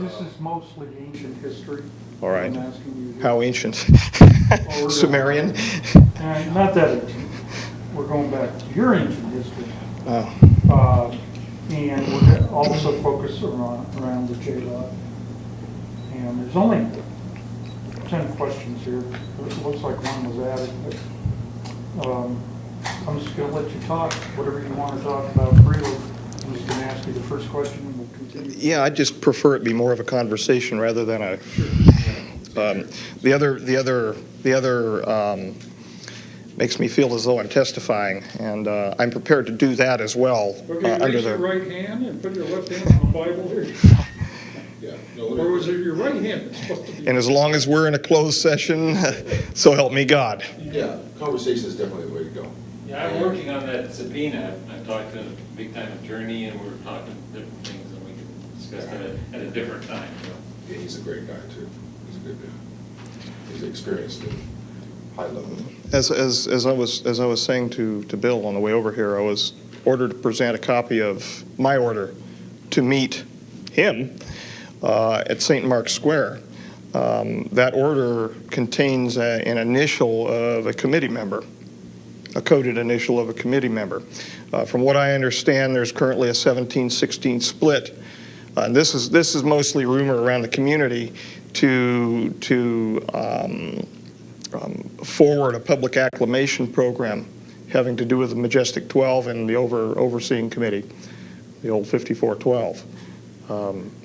This is mostly ancient history. All right. I'm asking you. How ancient? Oh, Sumerian? Not that ancient. We're going back to your ancient history. Oh. And we're gonna also focus around the J-Log. And there's only 10 questions here. It looks like one was added, but I'm just going to let you talk, whatever you want to talk about freely. I'm just going to ask you the first question and we'll continue. Yeah, I just prefer it be more of a conversation rather than a. The other makes me feel as though I'm testifying, and I'm prepared to do that as well. Okay, raise your right hand and put your left hand on the Bible here. Yeah. Or was it your right hand that's supposed to be? And as long as we're in a closed session, so help me God. Yeah, conversation is definitely the way to go. Yeah, I'm working on that subpoena. I talked to a big-time attorney, and we're talking different things, and we can discuss that at a different time. Yeah, he's a great guy, too. He's a good guy. He's experienced at high level. As I was saying to Bill on the way over here, I was ordered to present a copy of my order to meet him at St. Mark's Square. That order contains an initial of a committee member, a coded initial of a committee member. From what I understand, there's currently a 17-16 split. And this is mostly rumor around the community to forward a public acclamation program having to do with the Majestic 12 and the overseeing committee, the old 5412,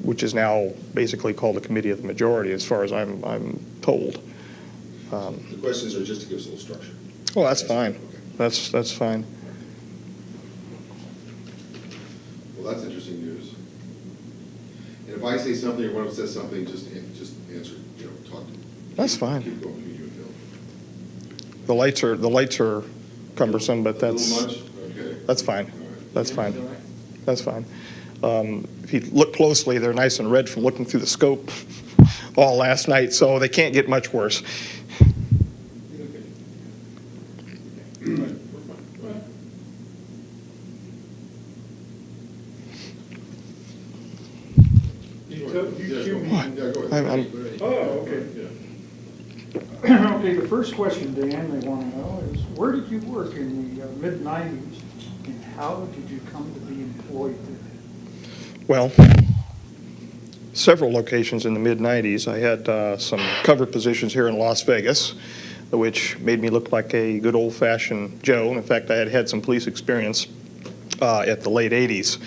which is now basically called the Committee of the Majority, as far as I'm told. The questions are just to give us a little structure. Well, that's fine. Okay. That's fine. Well, that's interesting news. And if I say something or one of us says something, just answer, talk to me. That's fine. Keep going between you and Bill. The lights are cumbersome, but A little much? Okay. that's fine. All right. That's fine. That's fine. If you look closely, they're nice and red from looking through the scope all last night, so they can't get much worse. Oh, okay. Okay, the first question, Dan, they want to know is, where did you work in the mid-90s, and how did you come to be employed there? Well, several locations in the mid-90s. I had some cover positions here in Las Vegas, which made me look like a good old-fashioned Joe. And in fact, I had had some police experience at the late 80s.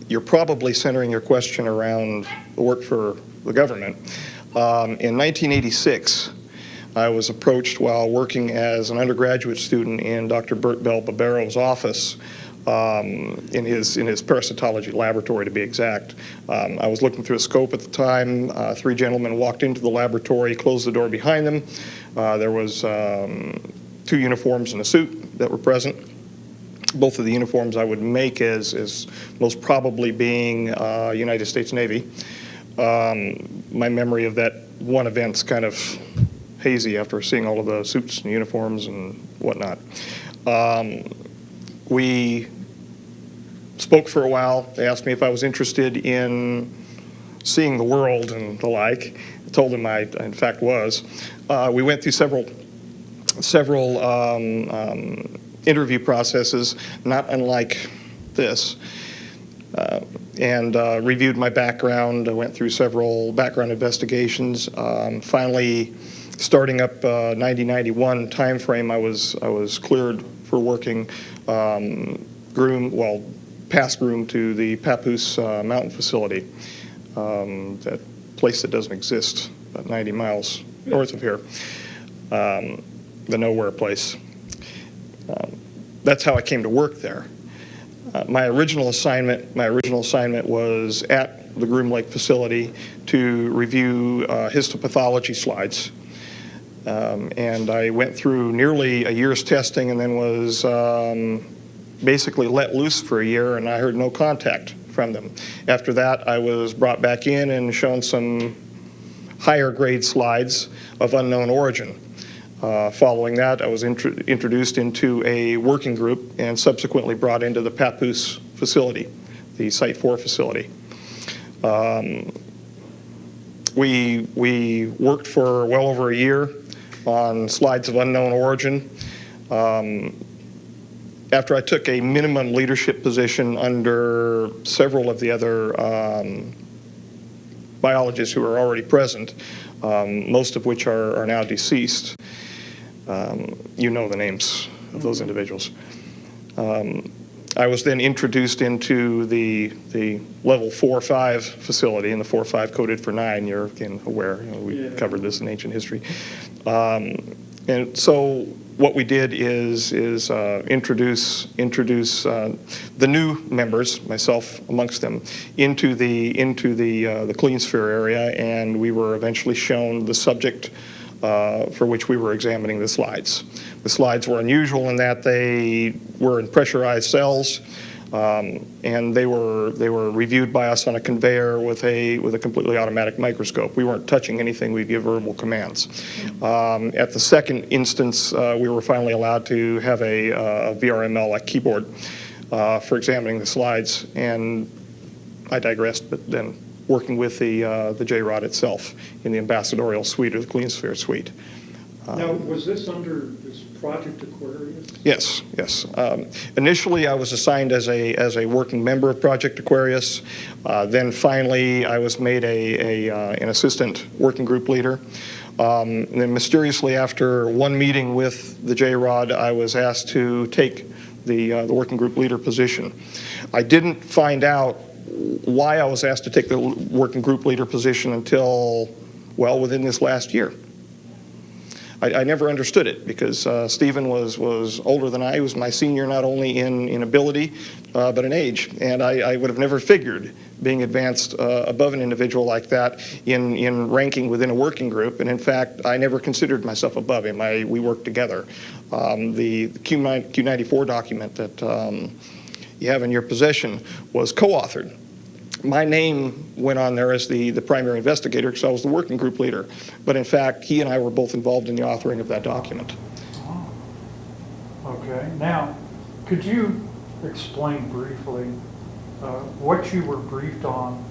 You're probably centering your question around the work for the government. In 1986, I was approached while working as an undergraduate student in Dr. Bert Bell Barbero's office in his parasitology laboratory, to be exact. I was looking through a scope at the time. Three gentlemen walked into the laboratory, closed the door behind them. There was 2 uniforms and a suit that were present. Both of the uniforms I would make as most probably being United States Navy. My memory of that one event's kind of hazy after seeing all of the suits and uniforms and whatnot. We spoke for a while. They asked me if I was interested in seeing the world and the like. I told them I in fact was. We went through several interview processes, not unlike this, and reviewed my background. I went through several background investigations. Finally, starting up 90-91 time frame, I was cleared for working past groom to the Papoose Mountain facility, that place that doesn't exist, about 90 miles north of here, the nowhere place. That's how I came to work there. My original assignment was at the Groom Lake facility to review histopathology slides. And I went through nearly a year's testing and then was basically let loose for a year, and I heard no contact from them. After that, I was brought back in and shown some higher grade slides of unknown origin. Following that, I was introduced into a working group and subsequently brought into the Papoose facility, the Site 4 facility. We worked for well over a year on slides of unknown origin. After I took a minimum leadership position under several of the other biologists who are already present, most of which are now deceased. You know the names of those individuals. I was then introduced into the level 4-5 facility, and the 4-5 coded for 9. You're again aware, we covered this in ancient history. And so what we did is introduce the new members, myself amongst them, into the clean sphere area, and we were eventually shown the subject for which we were examining the slides. The slides were unusual in that they were in pressurized cells, and they were reviewed by us on a conveyor with a completely automatic microscope. We weren't touching anything. We'd give verbal commands. At the second instance, we were finally allowed to have a VRML, a keyboard, for examining the slides, and I digressed, but then working with the JROD itself in the ambassadorial suite or the clean sphere suite. Now, was this under this Project Aquarius? Yes, yes. Initially, I was assigned as a working member of Project Aquarius. Then finally, I was made an assistant working group leader. And then mysteriously, after one meeting with the JROD, I was asked to take the working group leader position. I didn't find out why I was asked to take the working group leader position until, well, within this last year. I never understood it because Stephen was older than I. He was my senior not only in ability but in age, and I would have never figured being advanced above an individual like that in ranking within a working group. And in fact, I never considered myself above him. We worked together. The Q94 document that you have in your possession was co-authored. My name went on there as the primary investigator because I was the working group leader. But in fact, he and I were both involved in the authoring of that document. Oh. Okay. Now, could you explain briefly what you were briefed on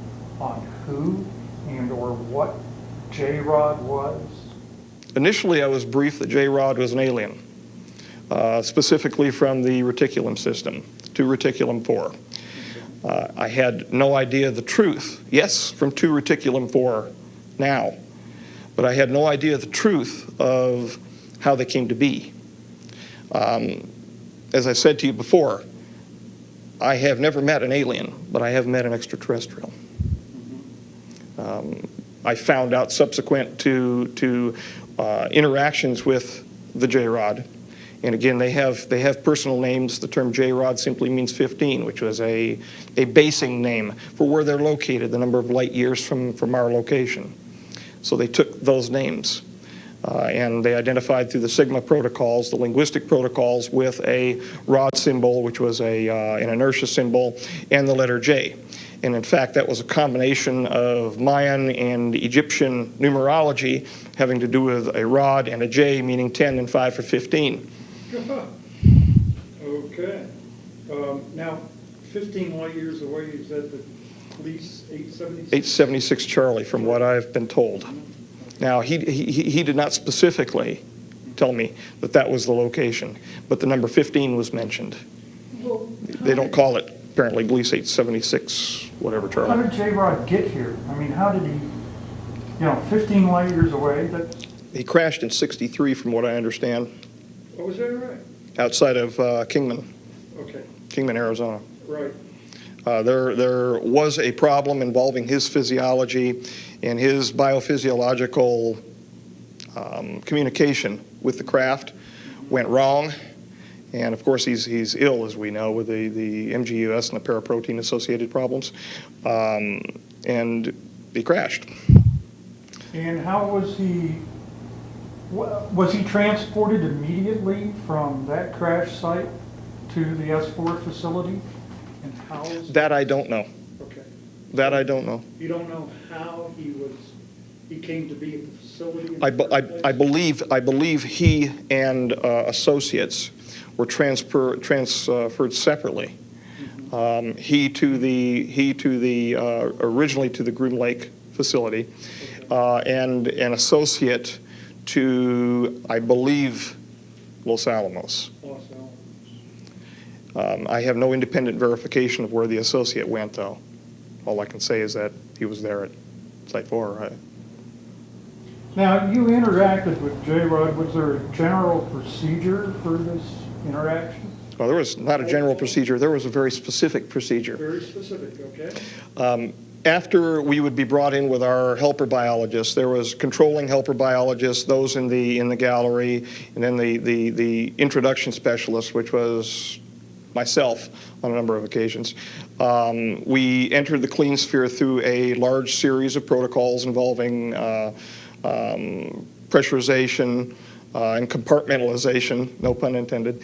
who and or what JROD was? Initially, I was briefed that JROD was an alien, specifically from the reticulum system, to reticulum 4. I had no idea the truth. Yes, from 2 reticulum 4 now, but I had no idea the truth of how they came to be. As I said to you before, I have never met an alien, but I have met an extraterrestrial. I found out subsequent to interactions with the JROD. And again, they have personal names. The term JROD simply means 15, which was a basing name for where they're located, the number of light years from our location. So they took those names, and they identified through the Sigma protocols, the linguistic protocols, with a rod symbol, which was an inertia symbol, and the letter J. And in fact, that was a combination of Mayan and Egyptian numerology having to do with a rod and a J, meaning 10 and 5 for 15. Okay. Now, 15 light years away, is that the police 876? 876 Charlie, from what I've been told. Now, he did not specifically tell me that that was the location, but the number 15 was mentioned. Well, they don't call it, apparently, Gliese 876, whatever, Charlie. How did J-Rod get here? I mean, how did he, 15 light years away? He crashed in 63, from what I understand. Oh, was that right? Outside of Kingman. Okay. Kingman, Arizona. Right. There was a problem involving his physiology and his biophysiological communication with the craft went wrong. And of course, he's ill, as we know, with the MGUS and the paraprotein associated problems. And he crashed. And how was he? Was he transported immediately from that crash site to the S4 facility? And how? That I don't know. Okay. That I don't know. You don't know how he came to be at the facility? I believe he and associates were transferred separately. He to the originally to the Groom Lake facility, and an associate to, I believe, Los Alamos. Los Alamos. I have no independent verification of where the associate went, though. All I can say is that he was there at Site 4. Now, you interacted with J-Rod. Was there a general procedure for this interaction? Well, there was not a general procedure. There was a very specific procedure. Very specific, okay. After we would be brought in with our helper biologists, there was controlling helper biologists, those in the gallery, and then the introduction specialist, which was myself on a number of occasions. We entered the clean sphere through a large series of protocols involving pressurization and compartmentalization, no pun intended,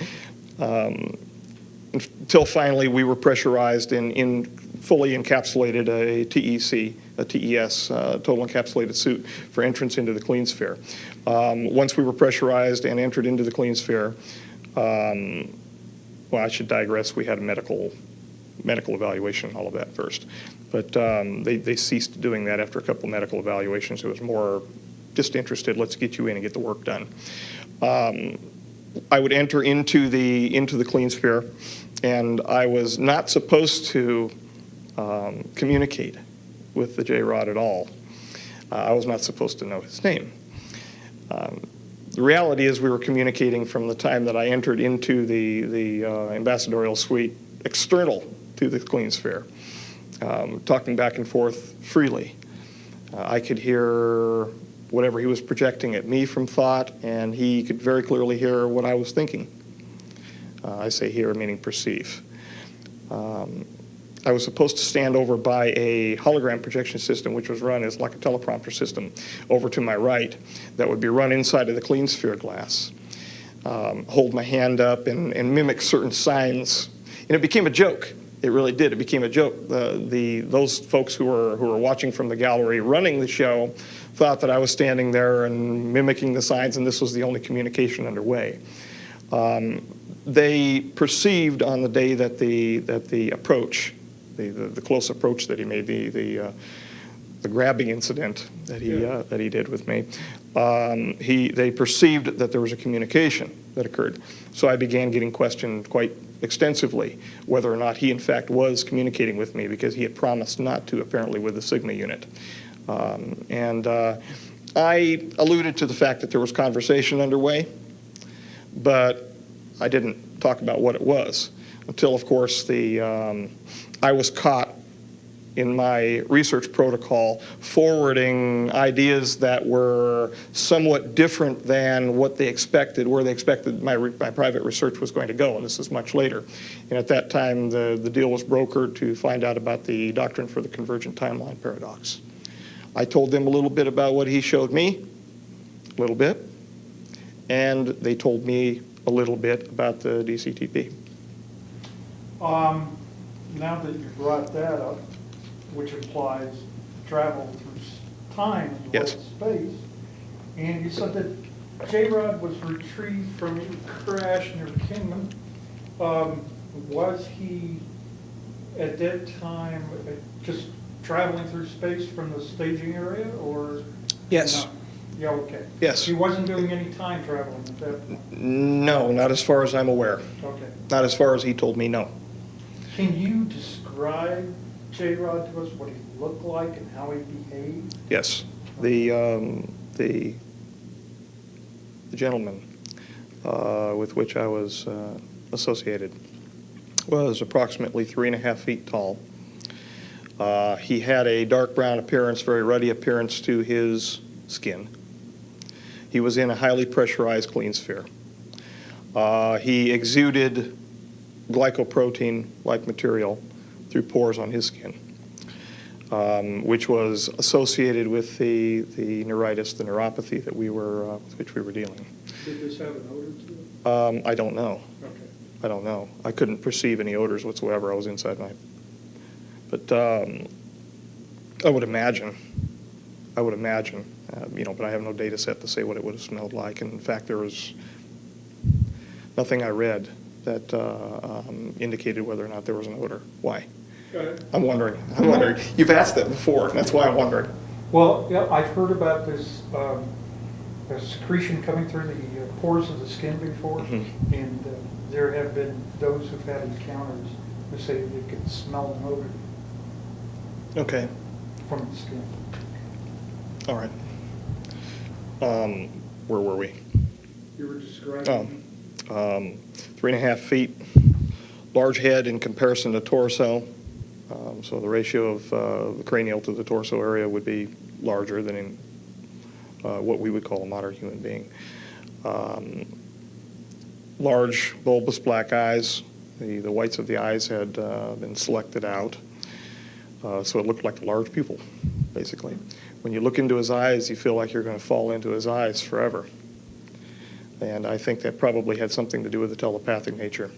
until finally we were pressurized in fully encapsulated a TEC, a TES, total encapsulated suit for entrance into the clean sphere. Once we were pressurized and entered into the clean sphere, well, I should digress. We had a medical evaluation, all of that first. But they ceased doing that after a couple of medical evaluations. It was more just interested, let's get you in and get the work done. I would enter into the clean sphere, and I was not supposed to communicate with the J-Rod at all. I was not supposed to know his name. The reality is we were communicating from the time that I entered into the ambassadorial suite external to the clean sphere, talking back and forth freely. I could hear whatever he was projecting at me from thought, and he could very clearly hear what I was thinking. I say hear, meaning perceive. I was supposed to stand over by a hologram projection system, which was run as like a teleprompter system, over to my right, that would be run inside of the clean sphere glass. Hold my hand up and mimic certain signs. And it became a joke. It really did. It became a joke. Those folks who were watching from the gallery running the show thought that I was standing there and mimicking the signs, and this was the only communication underway. They perceived on the day that the approach, the close approach that he made, the grabbing incident that he did with me, they perceived that there was a communication that occurred. So I began getting questioned quite extensively whether or not he in fact was communicating with me, because he had promised not to, apparently, with the Sigma unit. I alluded to the fact that there was conversation underway, but I didn't talk about what it was until, of course, I was caught in my research protocol forwarding ideas that were somewhat different than what they expected, where they expected my private research was going to go, and this is much later. And at that time, the deal was brokered to find out about the doctrine for the convergent timeline paradox. I told them a little bit about what he showed me, a little bit, and they told me a little bit about the DCTP. Now that you brought that up, which implies travel through time as well Yes. as space, and you said that J-Rod was retrieved from your crash near Kingman. Was he at that time just traveling through space from the staging area, or? Yes. No? Yeah, okay. Yes. He wasn't doing any time traveling at that point? No, not as far as I'm aware. Okay. Not as far as he told me, no. Can you describe J-Rod to us, what he looked like and how he behaved? Yes. The gentleman with which I was associated was approximately 3.5 feet tall. He had a dark brown appearance, very ruddy appearance to his skin. He was in a highly pressurized clean sphere. He exuded glycoprotein-like material through pores on his skin, which was associated with the neuritis, the neuropathy that with which we were dealing. Did this have an odor to it? I don't know. Okay. I don't know. I couldn't perceive any odors whatsoever. I was inside my... But I would imagine, but I have no data set to say what it would have smelled like. And in fact, there was nothing I read that indicated whether or not there was an odor. Why? I'm wondering. You've asked that before, and that's why I'm wondering. Well, yeah, I've heard about this secretion coming through the pores of the skin before, Mm-hmm. and there have been those who've had encounters who say they can smell an odor Okay. from the skin. All right. Where were we? You were describing. 3.5 feet, large head in comparison to torso. So the ratio of the cranial to the torso area would be larger than in what we would call a modern human being. Large, bulbous black eyes. The whites of the eyes had been selected out. So it looked like a large pupil, basically. When you look into his eyes, you feel like you're going to fall into his eyes forever. And I think that probably had something to do with the telepathic nature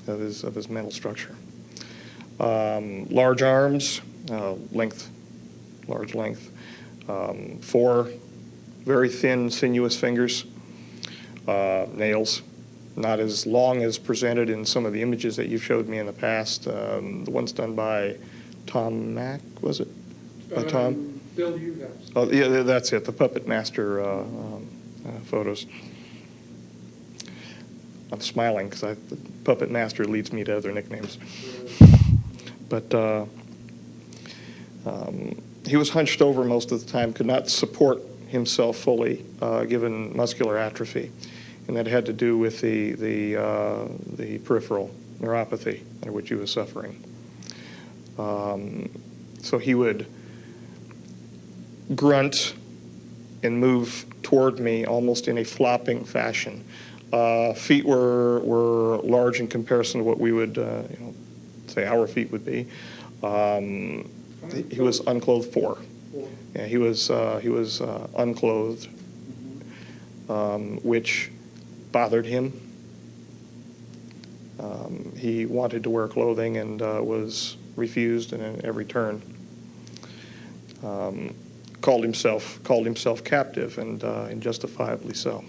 of his mental structure. Large arms, large length. 4 very thin, sinuous fingers. Nails, not as long as presented in some of the images that you've showed me in the past. The ones done by Tom Mack, was it? By Tom? Bill Ugas. Oh, yeah, that's it, the Puppet Master photos. I'm smiling because the Puppet Master leads me to other nicknames. But he was hunched over most of the time, could not support himself fully, given muscular atrophy. And that had to do with the peripheral neuropathy under which he was suffering. So he would grunt and move toward me almost in a flopping fashion. Feet were large in comparison to what we would, say our feet would be. He was unclothed 4. Yeah, he was unclothed, which bothered him. He wanted to wear clothing and was refused in every turn. Called himself captive, and justifiably so.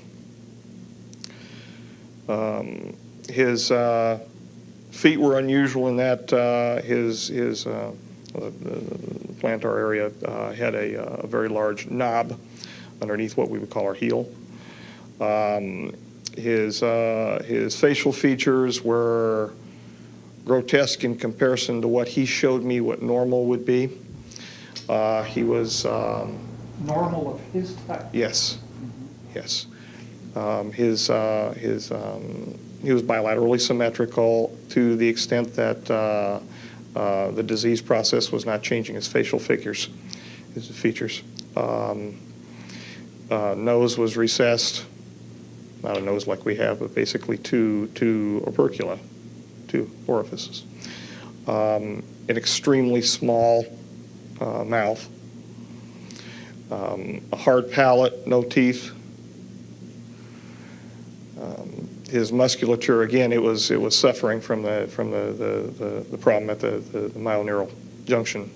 His feet were unusual in that his the plantar area had a very large knob underneath what we would call our heel. His facial features were grotesque in comparison to what he showed me what normal would be. He was Normal of his type. yes, yes. He was bilaterally symmetrical to the extent that the disease process was not changing his facial figures, his features. Nose was recessed, not a nose like we have, but basically two opercula, 2 orifices. An extremely small mouth, a hard palate, no teeth. His musculature, again, it was suffering from the problem at the myoneural junction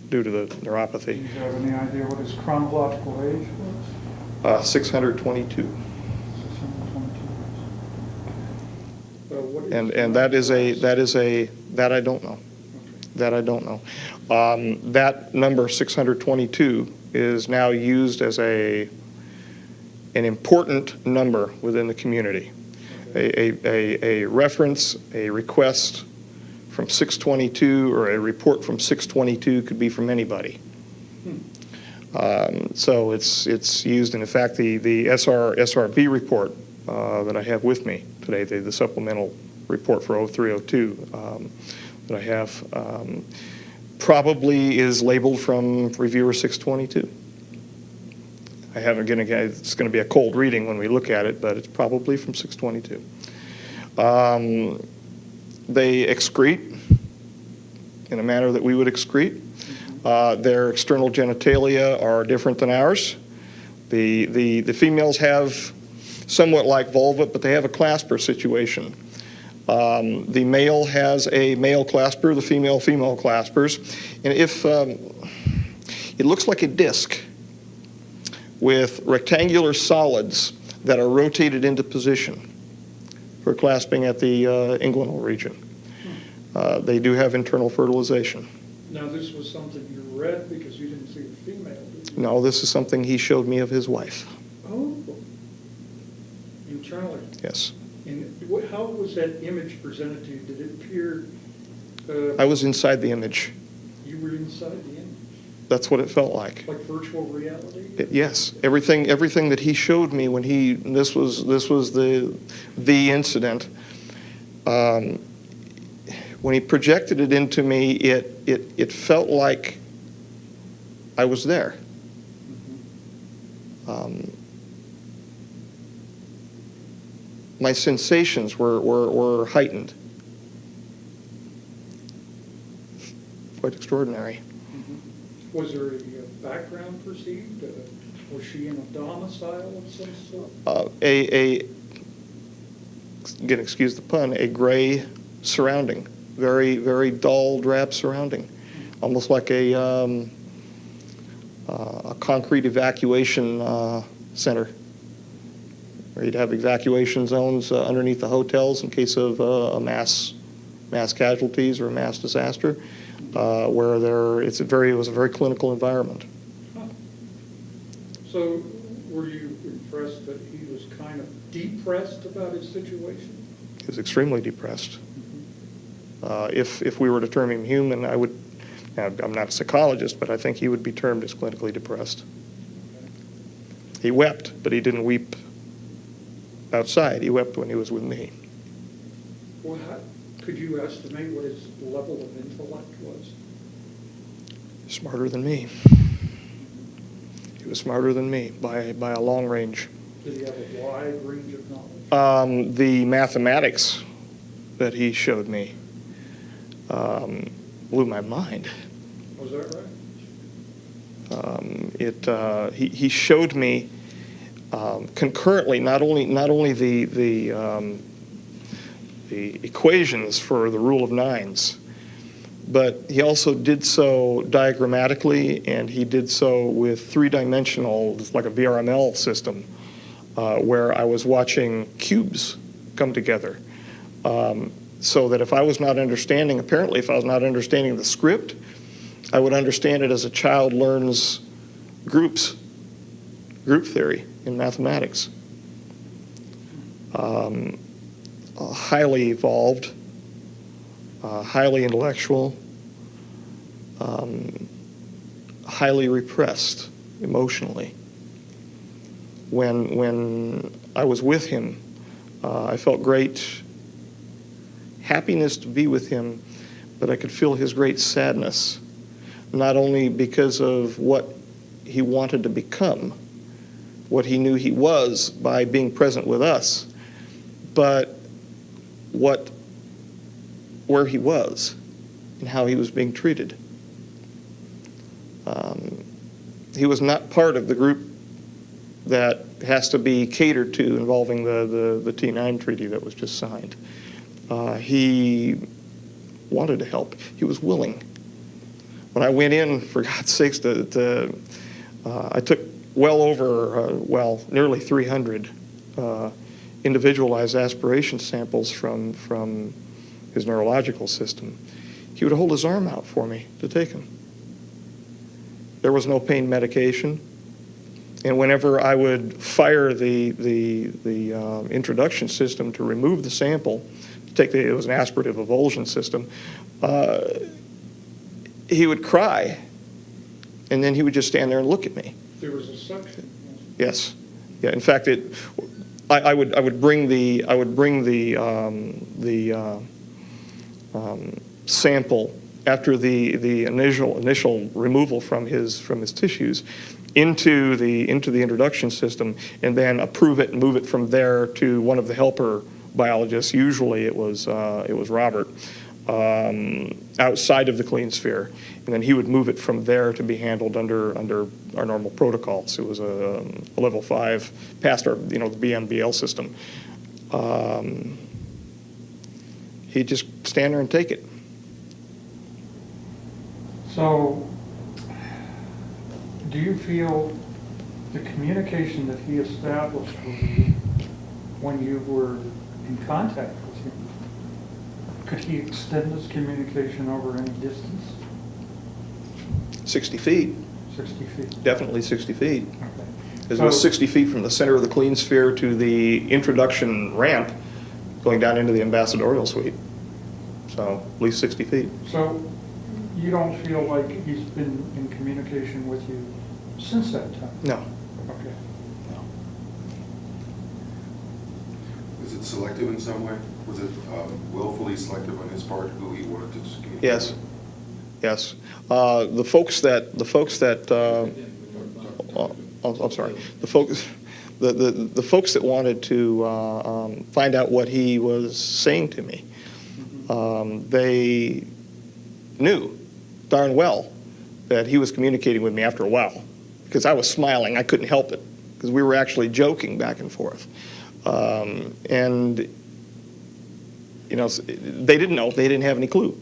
due to the neuropathy. Do you have any idea what his chronological age was? 622. 622. And that I don't know. That I don't know. That number 622 is now used as an important number within the community. A reference, a request from 622 or a report from 622 could be from anybody. So it's used, and in fact the SRB report that I have with me today, the supplemental report for 0302 that I have, probably is labeled from reviewer 622. I haven't, again, it's going to be a cold reading when we look at it, but it's probably from 622. They excrete in a manner that we would excrete. Their external genitalia are different than ours. The females have somewhat like vulva, but they have a clasper situation. The male has a male clasper, the female claspers. And if it looks like a disc with rectangular solids that are rotated into position. for clasping at the inguinal region. They do have internal fertilization. Now, this was something you read because you didn't see a female, did you? No, this is something he showed me of his wife. Oh, internally. Yes. And how was that image presented to you? Did it appear? I was inside the image. You were inside the image, That's what it felt like. like virtual reality. Yes, everything that he showed me when this was the incident. When he projected it into me, it felt like I was there. My sensations were heightened. Quite extraordinary. Was there a background perceived? Was she in a domicile of some sort? Again, excuse the pun, a gray surrounding, very, very dull, drab surrounding, almost like a concrete evacuation center, where you'd have evacuation zones underneath the hotels in case of a mass casualties or a mass disaster, where it was a very clinical environment. Huh. So were you impressed that he was kind of depressed about his situation? He was extremely depressed. If we were to term him human, now, I'm not a psychologist, but I think he would be termed as clinically depressed. He wept, but he didn't weep outside. He wept when he was with me. Well, could you estimate what his level of intellect was? Smarter than me. He was smarter than me by a long range. Did he have a wide range of knowledge? The mathematics that he showed me blew my mind. Was that right? He showed me concurrently not only the equations for the rule of nines, but he also did so diagrammatically, and he did so with three-dimensional, like a VRML system, where I was watching cubes come together. So that if I was not understanding the script, I would understand it as a child learns group theory in mathematics. Highly evolved, highly intellectual, highly repressed emotionally. When I was with him, I felt great happiness to be with him, but I could feel his great sadness, not only because of what he wanted to become, what he knew he was by being present with us, but where he was and how he was being treated. He was not part of the group that has to be catered to involving the T9 treaty that was just signed. He wanted to help. He was willing. When I went in, for God's sakes, I took nearly 300 individualized aspiration samples from his neurological system. He would hold his arm out for me to take them. There was no pain medication. And whenever I would fire the introduction system to remove the sample, it was an aspirative avulsion system, he would cry, and then he would just stand there and look at me. There was a suction. Yes. Yeah. In fact, I would bring the sample after the initial removal from his tissues into the introduction system, and then approve it and move it from there to one of the helper biologists. Usually it was Robert, outside of the clean sphere, and then he would move it from there to be handled under our normal protocols. It was a level 5 past our the BMBL system. He'd just stand there and take it. So, do you feel the communication that he established with you when you were in contact with you. Could he extend this communication over any distance? 60 feet, 60 feet? definitely 60 feet. Okay. Because it was So- 60 feet from the center of the clean sphere to the introduction ramp going down into the ambassadorial suite. So at least 60 feet. So you don't feel like he's been in communication with you since that time? No. Okay. Is it selective in some way? Was it willfully selective on his part, who he wanted to communicate? Yes. Yes. The folks that, I'm sorry, the folks that wanted to find out what he was saying to me, they knew darn well that he was communicating with me after a while, because I was smiling. I couldn't help it, because we were actually joking back and forth. And, you know, they didn't know. They didn't have any clue.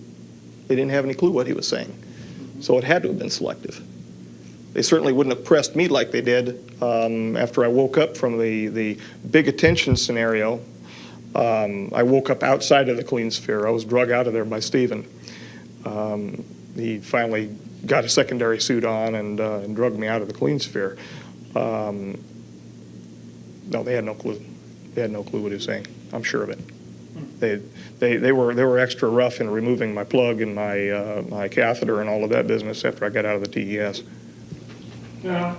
They didn't have any clue what he was saying. So it had to have been selective. They certainly wouldn't have pressed me like they did after I woke up from the big attention scenario. I woke up outside of the clean sphere. I was drug out of there by Stephen. He finally got a secondary suit on and drugged me out of the clean sphere. No, they had no clue. They had no clue what he was saying. I'm sure of it. They were extra rough in removing my plug and my catheter and all of that business after I got out of the TES. Yeah.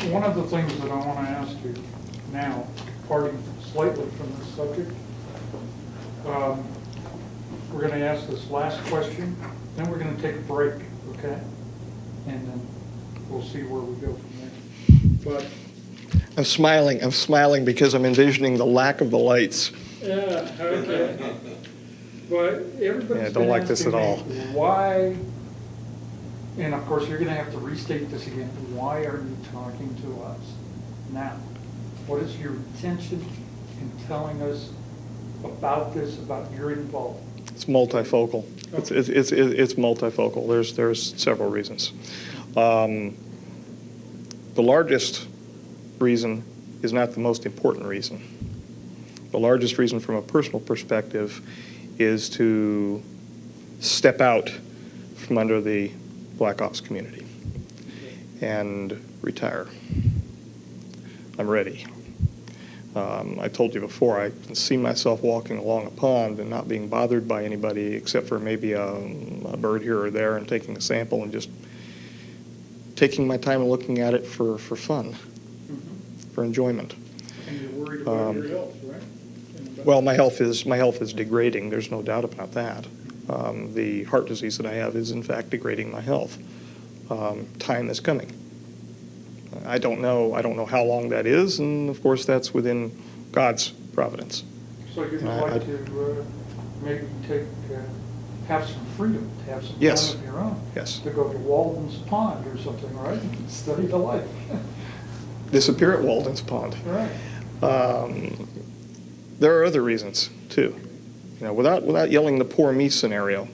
One of the things that I want to ask you now, departing slightly from this subject, we're going to ask this last question, then we're going to take a break, okay? And then we'll see where we go from there. But I'm smiling because I'm envisioning the lack of the lights. yeah, okay. But everybody's Yeah, don't like this at all. Why, and of course, you're going to have to restate this again, why are you talking to us now? What is your intention in telling us about this, about your involvement? It's multifocal. It's multifocal. There's several reasons. The largest reason is not the most important reason. The largest reason from a personal perspective is to step out from under the Black Ops community and retire. I'm ready. I told you before, I can see myself walking along a pond and not being bothered by anybody except for maybe a bird here or there and taking a sample and just taking my time and looking at it for fun, for enjoyment. And you're worried about your health, right? Well, my health is degrading. There's no doubt about that. The heart disease that I have is in fact degrading my health. Time is coming. I don't know how long that is, and of course that's within God's providence. So you'd like to maybe have some freedom, to have some Yes. time of your own? Yes. To go to Walden's Pond or something, right? And study the life. Disappear at Walden's Pond. Right. There are other reasons too. You know, without yelling the poor me scenario.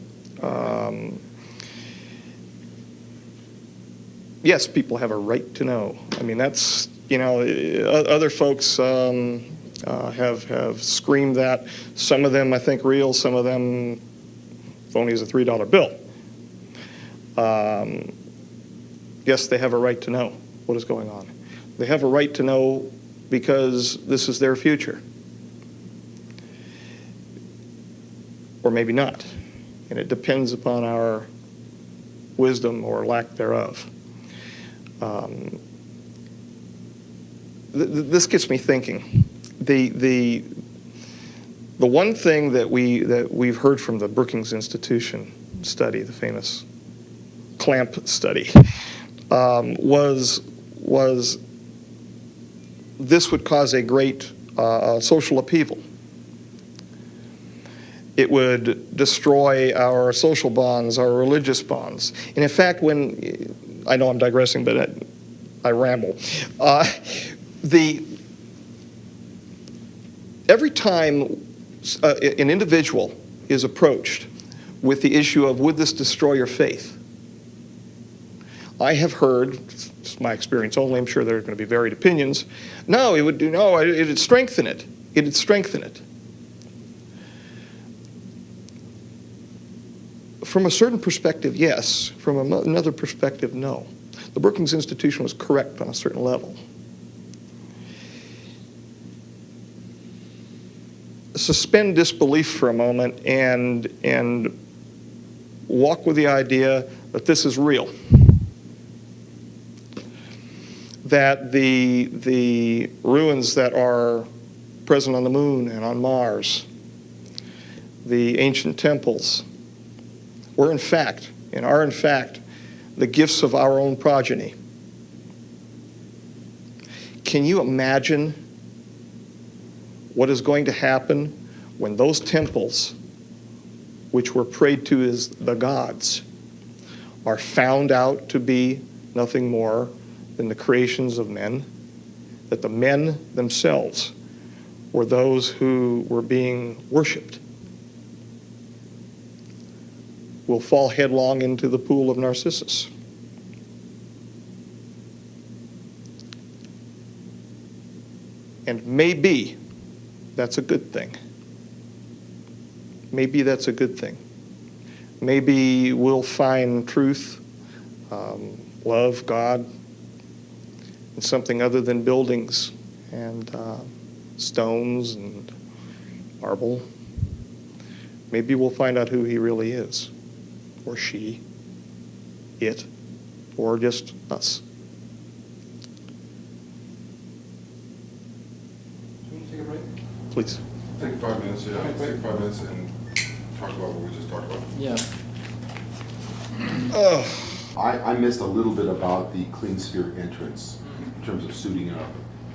Yes, people have a right to know. I mean, that's, you know, other folks have screamed that. Some of them, I think, real. Some of them phony as a $3 bill. Yes, they have a right to know what is going on. They have a right to know because this is their future. Or maybe not. And it depends upon our wisdom or lack thereof. This gets me thinking. The one thing that we've heard from the Brookings Institution study, the famous clamp study, was this would cause a great social upheaval. It would destroy our social bonds, our religious bonds. And in fact, I know I'm digressing, but I ramble. Every time an individual is approached with the issue of would this destroy your faith, I have heard, it's my experience only, I'm sure there are going to be varied opinions, no, it would strengthen it. it'd strengthen it. From a certain perspective, yes. From another perspective, no. The Brookings Institution was correct on a certain level. Suspend disbelief for a moment and walk with the idea that this is real. That the ruins that are present on the moon and on Mars, the ancient temples, were in fact, and are in fact, the gifts of our own progeny. Can you imagine what is going to happen when those temples, which were prayed to as the gods, are found out to be nothing more than the creations of men, that the men themselves were those who were being worshipped? Will fall headlong into the pool of Narcissus. And maybe that's a good thing. Maybe that's a good thing. Maybe we'll find truth, love, God, in something other than buildings and stones and marble. Maybe we'll find out who he really is. Or she, it, or just us. Do you want to take a break? Please. Take 5 minutes, yeah, Okay, take 5 minutes and talk about what we just talked about. Yeah. I missed a little bit about the clean sphere entrance in terms of suiting up,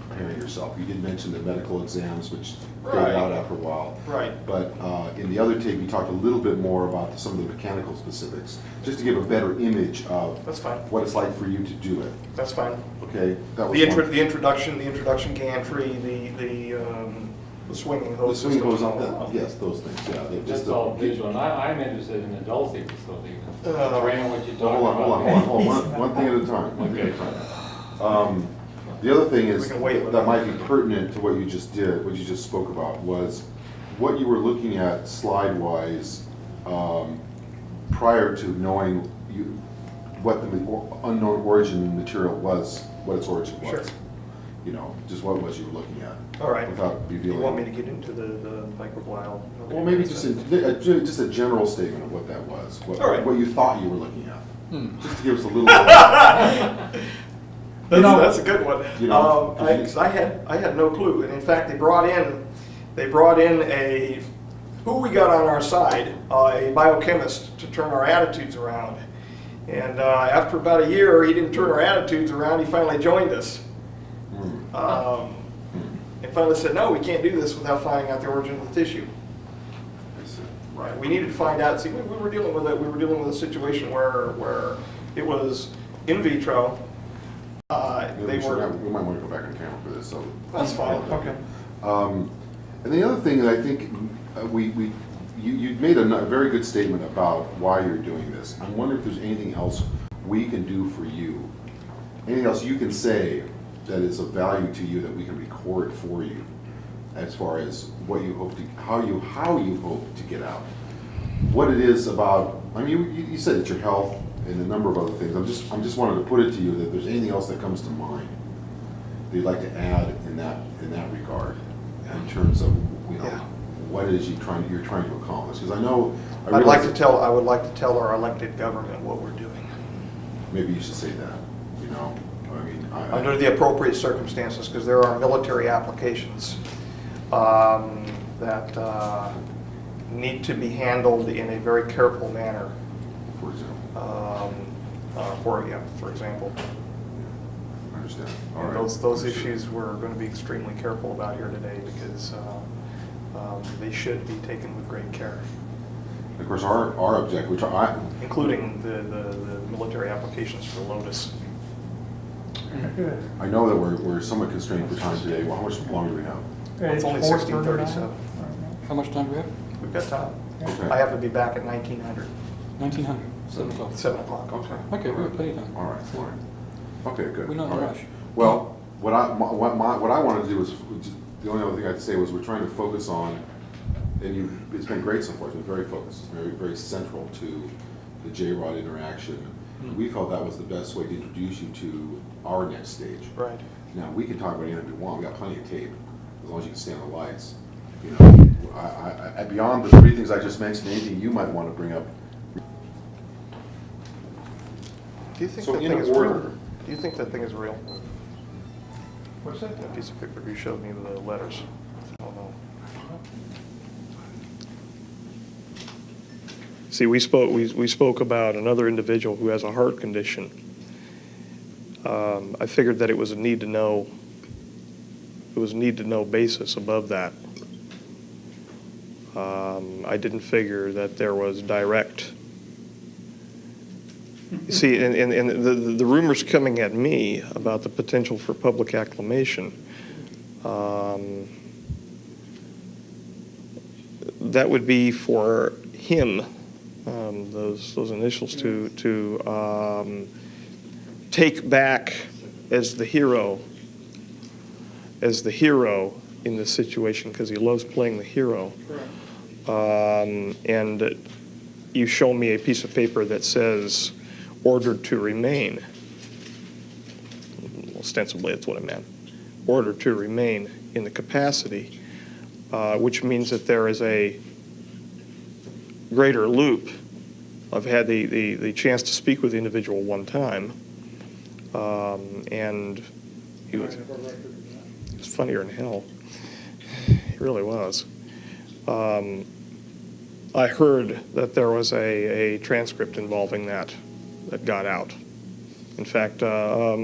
preparing yourself. You did mention the medical exams, which fade Right. out after a while. Right. But in the other tape, you talked a little bit more about some of the mechanical specifics, just to give a better image of That's fine. what it's like for you to do it. That's fine. Okay, that was The one. introduction gantry, the swinging The hose swing system. goes up. Yes, those things. Yeah. That's all visual, and I'm interested in the Dulce facility. Uh, Train what you're Hold talking on, hold on, about. hold on. One thing at a time. One thing at a Okay. time. The other thing is We can wait. that might be pertinent to what you just did, what you just spoke about, was what you were looking at slide-wise prior to knowing what the unknown origin material was, what its origin was. Sure. You know, just what it was you were looking at. All right. Without You revealing. want me to get into the microbial? Well, maybe just a general statement of what that was, All right. what you thought you were looking at. Just to give us a little. That's a good one. You know, 'Cause I had no clue, and in fact, they brought in who we got on our side, a biochemist to turn our attitudes around. And after about a year, he didn't turn our attitudes around. He finally joined us. And finally said, no, we can't do this without finding out the origin of the tissue. Right. We needed to find out. See, we were dealing with it. We were dealing with a situation where it was in vitro. They were. We might want to go back on camera for this. So That's fine. Okay. And the other thing that I think you made a very good statement about why you're doing this. I wonder if there's anything else we can do for you, anything else you can say that is of value to you that we can record for you, as far as what you hope to, how you hope to get out, what it is about. I mean, you said it's your health and a number of other things. I'm just wanted to put it to you that if there's anything else that comes to mind that you'd like to add in that regard, in terms of what it is you're trying to accomplish. Because I would like to tell our elected government what we're doing. Maybe you should say that. You know, I mean, under the appropriate circumstances, because there are military applications that need to be handled in a very careful manner. For example. I understand. All right. Those issues we're going to be extremely careful about here today, because they should be taken with great care. Of course, our objective, which including the military applications for Lotus. I know that we're somewhat constrained for time today. Well, how much longer do we have? It's only 16:37. How much time do we have? We've got time. Okay. I have to be back at 1900. 1900, 7 o'clock. 7 o'clock. Okay. Okay, we have plenty of time. All right, fine. Okay, good. We're not in a All right. rush. Well, what I wanted to do is the only other thing I'd say was we're trying to focus on, and it's been great so far, it's been very focused, it's very, very central to the J-Rod interaction. We felt that was the best way to introduce you to our next stage. Right. Now, we can talk about anything we want, we got plenty of tape, as long as you can stand the lights. You know, I beyond the three things I just mentioned, anything you might want to bring up. Do you think So that in thing is order. real? Do you think that thing is real? What's that? That piece of paper you showed me with the letters. I don't know. See, we spoke about another individual who has a heart condition. I figured that it was a need to know. It was a need to know basis above that. I didn't figure that there was direct. You see, and the rumors coming at me about the potential for public acclamation, that would be for him, those initials to take back as the hero in this situation, because he loves playing the hero. And you show me a piece of paper that says ordered to remain. Ostensibly, that's what I meant. Ordered to remain in the capacity, which means that there is a greater loop. I've had the chance to speak with the individual one time, and he was funnier than hell. He really was. I heard that there was a transcript involving that got out. In fact, I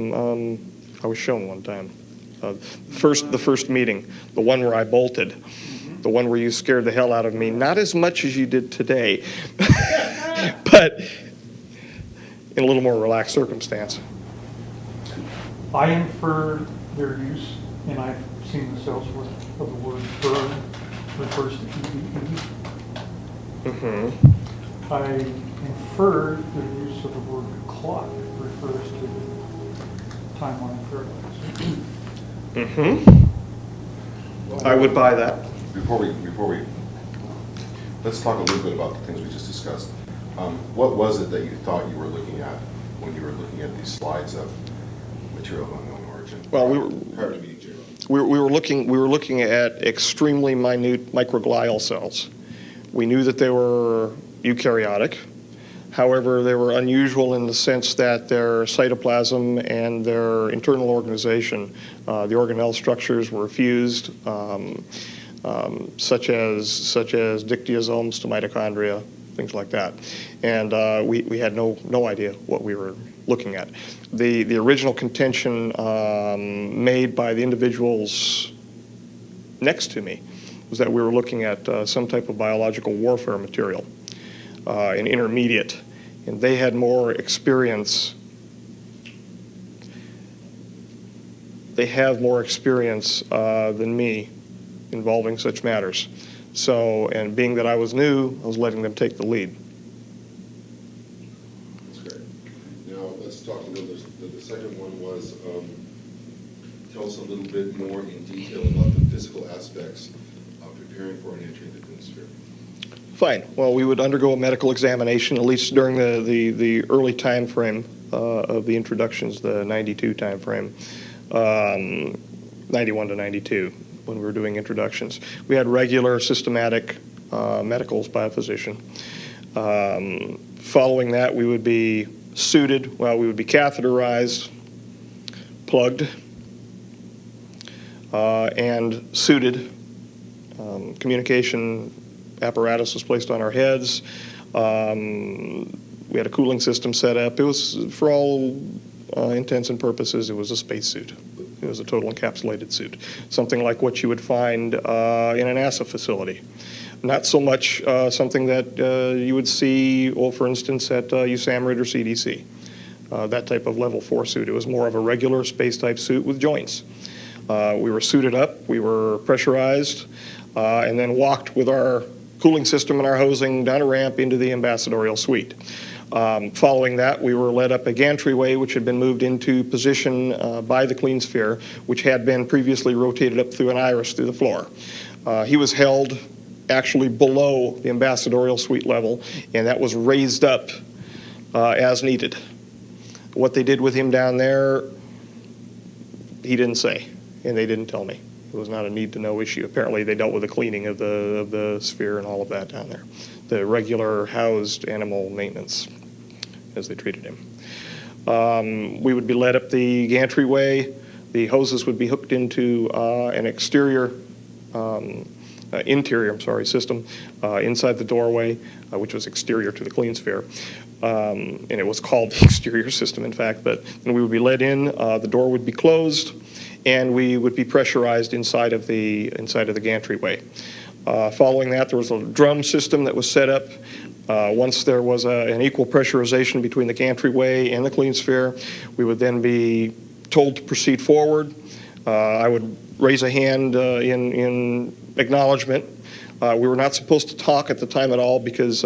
was shown one time. The first meeting, the one where I bolted, the one where you scared the hell out of me, not as much as you did today, but in a little more relaxed circumstance. I inferred their use, and I've seen this elsewhere, of the word bird refers to EVE. Mm-hmm. I inferred the use of the word clock refers to timeline paradox. Mm-hmm. I would buy that. Before we, let's talk a little bit about the things we just discussed. What was it that you thought you were looking at when you were looking at these slides of material of unknown origin? Well, prior to meeting J-Rod. we were looking at extremely minute microglial cells. We knew that they were eukaryotic. However, they were unusual in the sense that their cytoplasm and their internal organization, the organelle structures were fused, such as dictyosomes to mitochondria, things like that. And we had no idea what we were looking at. The original contention made by the individuals next to me was that we were looking at some type of biological warfare material, an intermediate, and they had more experience. They have more experience than me involving such matters. So, and being that I was new, I was letting them take the lead. That's great. Now, let's talk a little bit. The second one was, tell us a little bit more in detail about the physical aspects of preparing for an entry into the sphere. Fine. Well, we would undergo a medical examination, at least during the early time frame of the introductions, the 92 time frame, 91 to 92, when we were doing introductions. We had regular systematic medicals by a physician. Following that, we would be suited, well, we would be catheterized, plugged, and suited. Communication apparatus was placed on our heads. We had a cooling system set up. It was, for all intents and purposes, it was a spacesuit. It was a total encapsulated suit, something like what you would find in a NASA facility. Not so much something that you would see, well, for instance, at USAMRIID or CDC, that type of level 4 suit. It was more of a regular space-type suit with joints. We were suited up, we were pressurized, and then walked with our cooling system and our hosing down a ramp into the ambassadorial suite. Following that, we were led up a gantry-way, which had been moved into position by the clean sphere, which had been previously rotated up through an iris through the floor. He was held actually below the ambassadorial suite level, and that was raised up as needed. What they did with him down there, he didn't say, and they didn't tell me. It was not a need-to-know issue. Apparently, they dealt with the cleaning of the sphere and all of that down there. The regular housed animal maintenance as they treated him. We would be led up the gantry-way. The hoses would be hooked into an interior system inside the doorway, which was exterior to the clean sphere. And it was called the exterior system, in fact. But then we would be led in, the door would be closed, and we would be pressurized inside of the gantry-way. Following that, there was a drum system that was set up. Once there was an equal pressurization between the gantry-way and the clean sphere, we would then be told to proceed forward. I would raise a hand in acknowledgement. We were not supposed to talk at the time at all because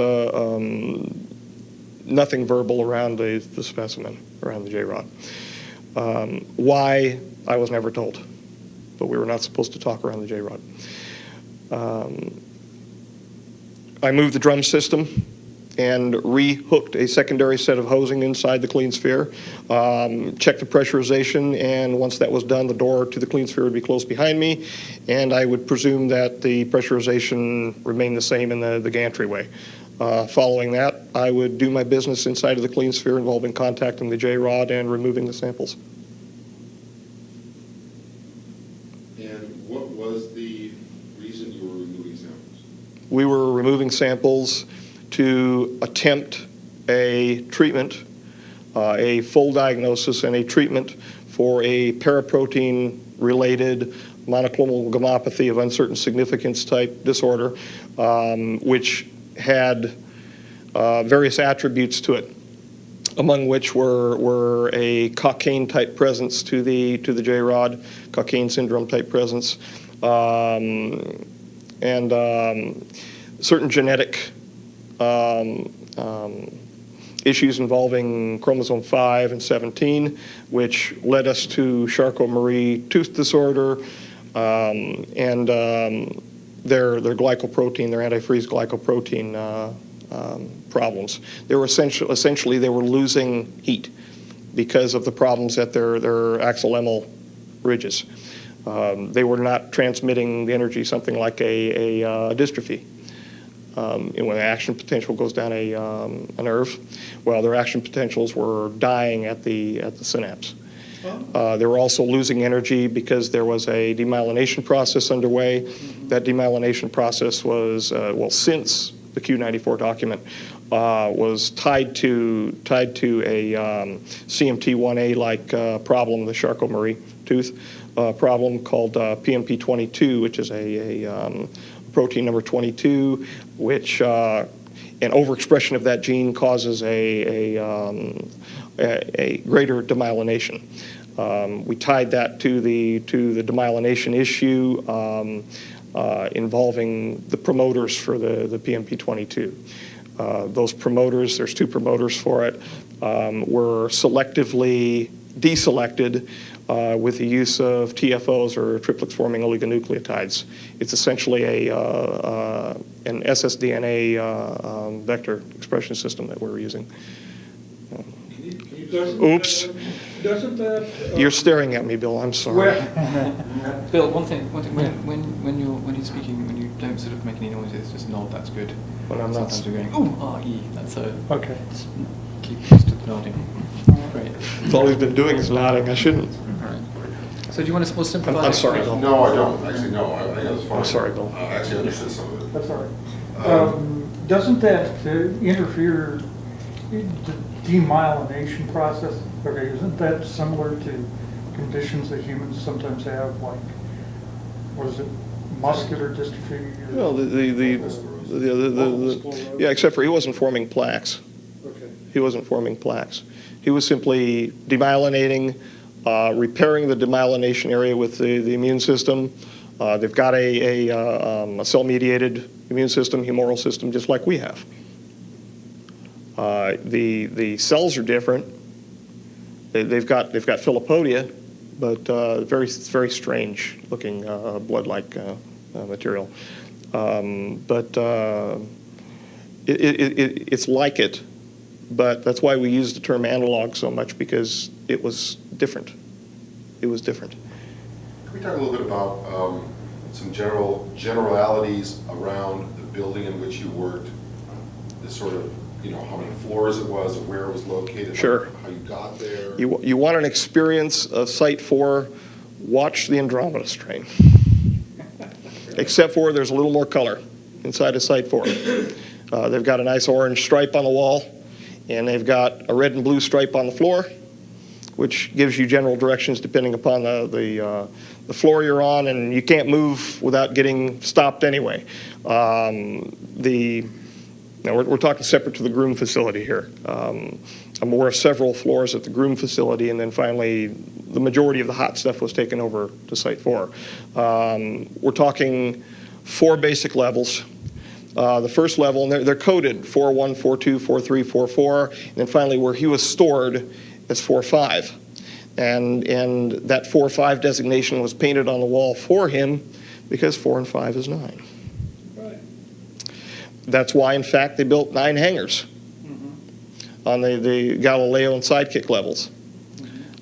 nothing verbal around the specimen, around the J-rod. Why, I was never told, but we were not supposed to talk around the J-rod. I moved the drum system and re-hooked a secondary set of hosing inside the clean sphere, checked the pressurization, and once that was done, the door to the clean sphere would be closed behind me, and I would presume that the pressurization remained the same in the gantry-way. Following that, I would do my business inside of the clean sphere involving contacting the J-rod and removing the samples. And what was the reason you were removing samples? We were removing samples to attempt a treatment, a full diagnosis and a treatment for a paraprotein-related monoclonal gammopathy of uncertain significance type disorder, which had various attributes to it, among which were a cocaine type presence to the J-rod, cocaine syndrome type presence, and certain genetic issues involving chromosome 5 and 17, which led us to Charcot-Marie tooth disorder, and their glycoprotein, their antifreeze glycoprotein problems. They were essentially they were losing heat because of the problems at their axillemal ridges. They were not transmitting the energy, something like a dystrophy. And when the action potential goes down a nerve, well, their action potentials were dying at the synapse. They were also losing energy because there was a demyelination process underway. That demyelination process was, since the Q94 document, was tied to a CMT1A-like problem, the Charcot-Marie tooth problem called PMP22, which is a protein number 22, which an overexpression of that gene causes a greater demyelination. We tied that to the demyelination issue involving the promoters for the PMP22. Those promoters, there's two promoters for it, were selectively deselected with the use of TFOs, or triplex-forming oligonucleotides. It's essentially an ssDNA vector expression system that we're using. Oops. Doesn't that? You're staring at me, Bill. I'm sorry. Bill, one thing, when you're speaking, when you don't sort of make any noises, just nod, that's good. When I'm not. Sometimes you're going, ooh, ah-ee, that's a... Okay. Just keep used to nodding. Great. That's all he's been doing is nodding. I shouldn't. All right. So do you want to simplify? I'm sorry, Bill. No, I don't. Actually, no, I think that's fine. I'm sorry, Bill. I actually understood some of it. That's all right. Doesn't that interfere in the demyelination process? Okay, isn't that similar to conditions that humans sometimes have, like, what is it, muscular dystrophy? Well, yeah, except for he wasn't forming plaques. Okay. He wasn't forming plaques. He was simply demyelinating, repairing the demyelination area with the immune system. They've got a cell-mediated immune system, humoral system, just like we have. The cells are different. They've got Philopodia, but very strange looking blood-like material. It's like it, but that's why we use the term analog so much, because it was different. It was different. Can we talk a little bit about some generalities around the building in which you worked? The sort of, how many floors it was, and where it was located, Sure. how you got there. You want an experience of Site 4, watch the Andromeda strain. Except for there's a little more color inside of Site 4. They've got a nice orange stripe on the wall, and they've got a red and blue stripe on the floor, which gives you general directions depending upon the floor you're on, and you can't move without getting stopped anyway. Now we're talking separate to the groom facility here. I'm aware of several floors at the groom facility, and then finally the majority of the hot stuff was taken over to Site 4. We're talking 4 basic levels. The first level, and they're coded 4.1, 4.2, 4.3, 4.4, and then finally where he was stored as 4.5. And that 4.5 designation was painted on the wall for him because 4 and 5 is 9. That's why, in fact, they built 9 hangars on the Galileo and Sidekick levels,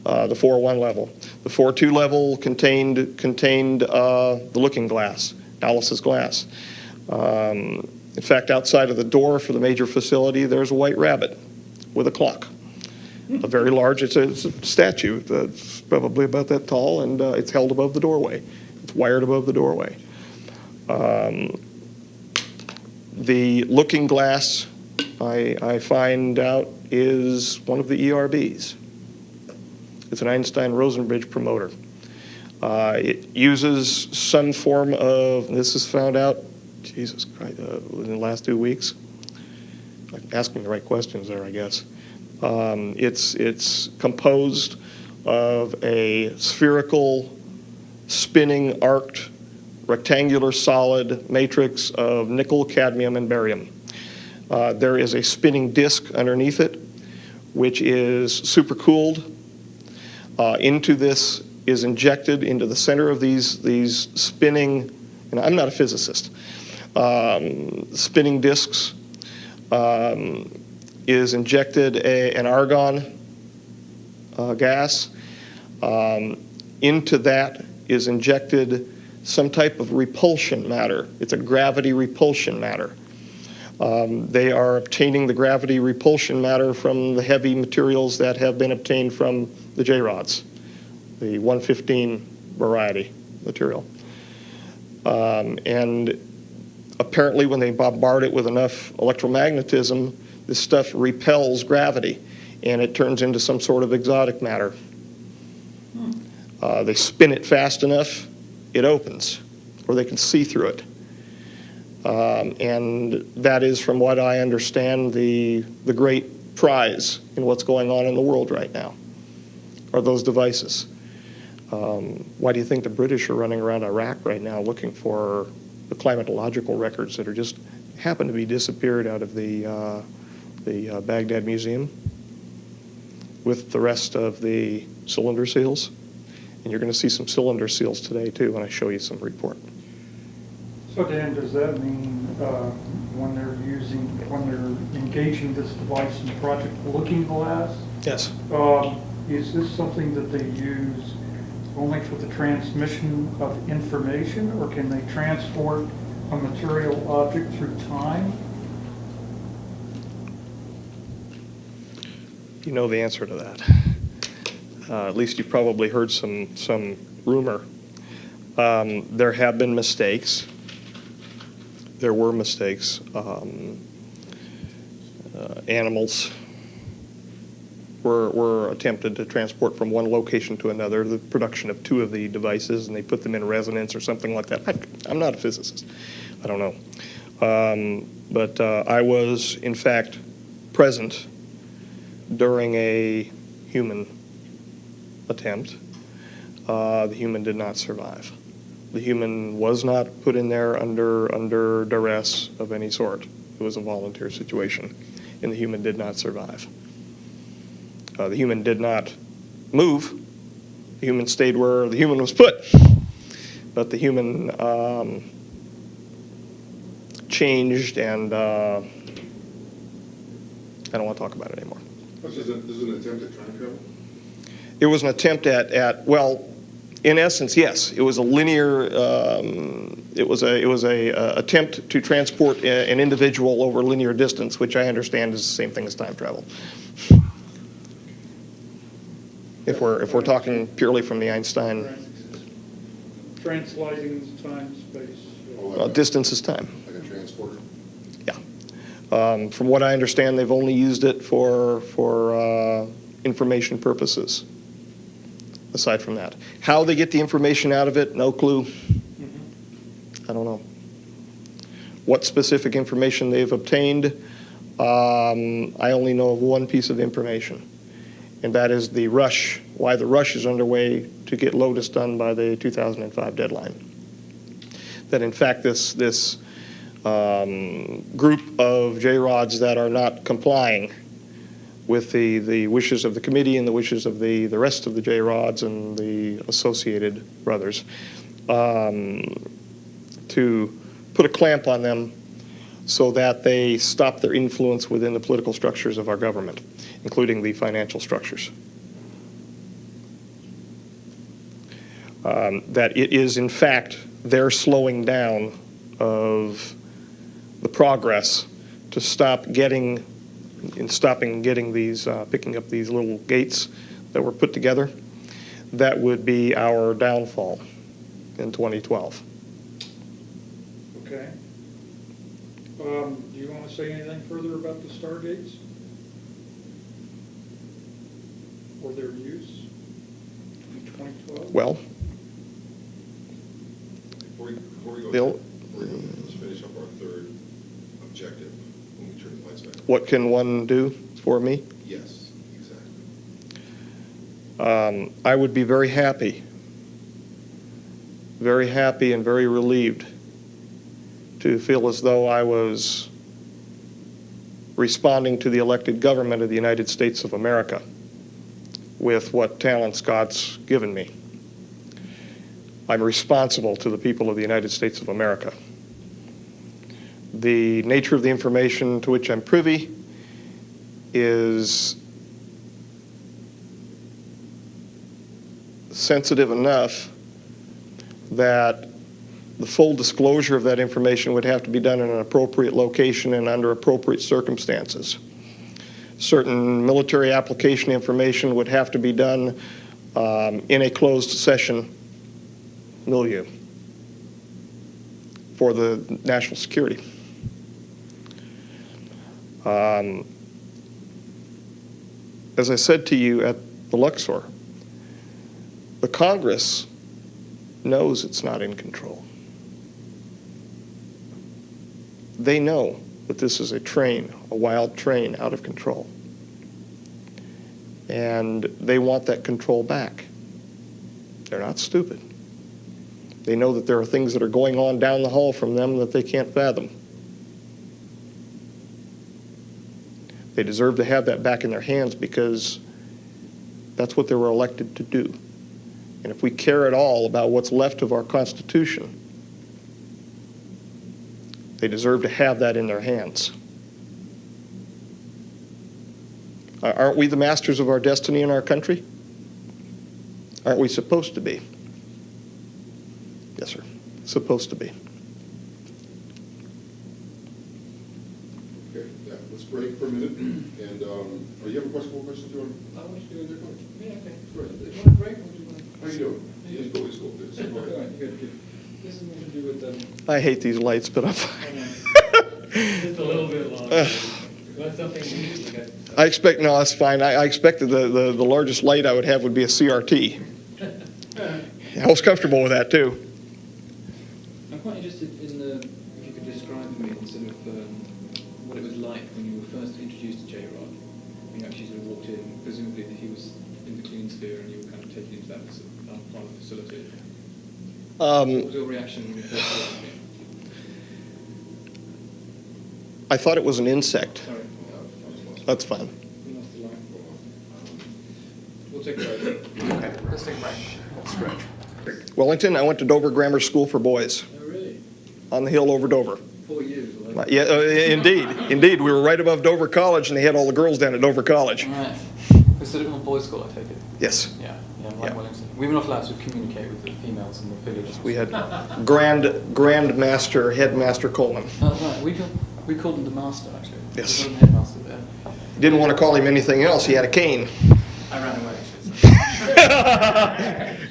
the 4.1 level. The 4.2 level contained the looking glass, Alice's glass. In fact, outside of the door for the major facility, there's a white rabbit with a clock. A very large, it's a statue that's probably about that tall, and it's held above the doorway. It's wired above the doorway. The looking glass, I find out, is one of the ERBs. It's an Einstein-Rosenbridge promoter. It uses some form of, this is found out, Jesus Christ, in the last 2 weeks. I'm asking the right questions there, I guess. It's composed of a spherical, spinning, arced, rectangular solid matrix of nickel, cadmium, and barium. There is a spinning disk underneath it, which is supercooled. Into this is injected into the center of these spinning, and I'm not a physicist, spinning disks, is injected an argon gas. Into that is injected some type of repulsion matter. It's a gravity repulsion matter. They are obtaining the gravity repulsion matter from the heavy materials that have been obtained from the J-rods, the 115 variety material. And apparently when they bombard it with enough electromagnetism, this stuff repels gravity, and it turns into some sort of exotic matter. They spin it fast enough, it opens, or they can see through it. And that is, from what I understand, the great prize in what's going on in the world right now, are those devices. Why do you think the British are running around Iraq right now looking for the climatological records that are just happen to be disappeared out of the Baghdad Museum with the rest of the cylinder seals? And you're going to see some cylinder seals today, too, when I show you some report. So, Dan, does that mean when they're engaging this device in Project Looking Glass, Yes. is this something that they use only for the transmission of information, or can they transport a material object through time? You know the answer to that. At least you've probably heard some rumor. There have been mistakes. There were mistakes. Animals were attempted to transport from one location to another, the production of 2 of the devices, and they put them in resonance or something like that. I'm not a physicist. I don't know. But I was, in fact, present during a human attempt. The human did not survive. The human was not put in there under duress of any sort. It was a volunteer situation. and the human did not survive. The human did not move. The human stayed where the human was put. But the human changed, and I don't want to talk about it anymore. This is an attempt at time travel? It was an attempt at well, in essence, yes. It was a linear. It was a attempt to transport an individual over a linear distance, which I understand is the same thing as time travel. If we're talking purely from the Einstein, Translating time, space. distance is time. Like a transporter? Yeah. From what I understand, they've only used it for information purposes. Aside from that, how they get the information out of it, no clue. I don't know. What specific information they've obtained, I only know of one piece of information, and that is the rush, why the rush is underway to get Lotus done by the 2005 deadline. That in fact this group of J-Rods that are not complying with the wishes of the committee and the wishes of the rest of the J-Rods and the associated brothers, to put a clamp on them so that they stop their influence within the political structures of our government, including the financial structures. That it is, in fact, their slowing down of the progress to stopping getting these, picking up these little gates that were put together. That would be our downfall in 2012. Okay. Do you want to say anything further about the Stargates? Or their use in 2012? Well, Before we go, Bill? let's finish up our third objective when we turn the lights back. What can one do for me? Yes, exactly. I would be very happy and very relieved to feel as though I was responding to the elected government of the United States of America with what talents God's given me. I'm responsible to the people of the United States of America. The nature of the information to which I'm privy is sensitive enough that the full disclosure of that information would have to be done in an appropriate location and under appropriate circumstances. Certain military application information would have to be done in a closed session milieu for the national security. As I said to you at the Luxor, the Congress knows it's not in control. They know that this is a train, a wild train out of control. And they want that control back. They're not stupid. They know that there are things that are going on down the hall from them that they can't fathom. They deserve to have that back in their hands because that's what they were elected to do. And if we care at all about what's left of our Constitution, they deserve to have that in their hands. Aren't we the masters of our destiny in our country? Aren't we supposed to be? Yes, sir. Supposed to be. Okay, yeah, let's break for a minute. And are you have a question? What questions do you want? I want you to do it. Yeah, okay. Right. Do you want a break or do you want to? How you doing? Let's go. Let's go. Go ahead. Good. This is more to do with I hate these lights, but I'm fine. Just a little bit longer. That's something we usually get. I expect, no, that's fine. I expected the largest light I would have would be a CRT. I was comfortable with that, too. I'm quite interested in if you could describe for me sort of what it was like when you were first introduced to J-Rod. When you actually sort of walked in, presumably that he was in the clean sphere and you were kind of taken into that part of the facility. What was your reaction when you first saw him? I thought it was an insect. Sorry. That's fine. We lost the light. We'll take a break. Let's take a break. Stretch. Wellington, I went to Dover Grammar School for Boys, Oh, really? on the hill over Dover. 4 years, or Yeah, indeed. We were right above Dover College, and they had all the girls down at Dover College. Right. Was it a boys' school, I take it? Yes. Yeah, like Yeah. Wellington. We were not allowed to communicate with the females in the village. We had Grandmaster, Headmaster Coleman. Oh, right. We called him the master, actually. Yes. There was a headmaster there. Didn't want to call him anything else. He had a cane. I ran away, actually.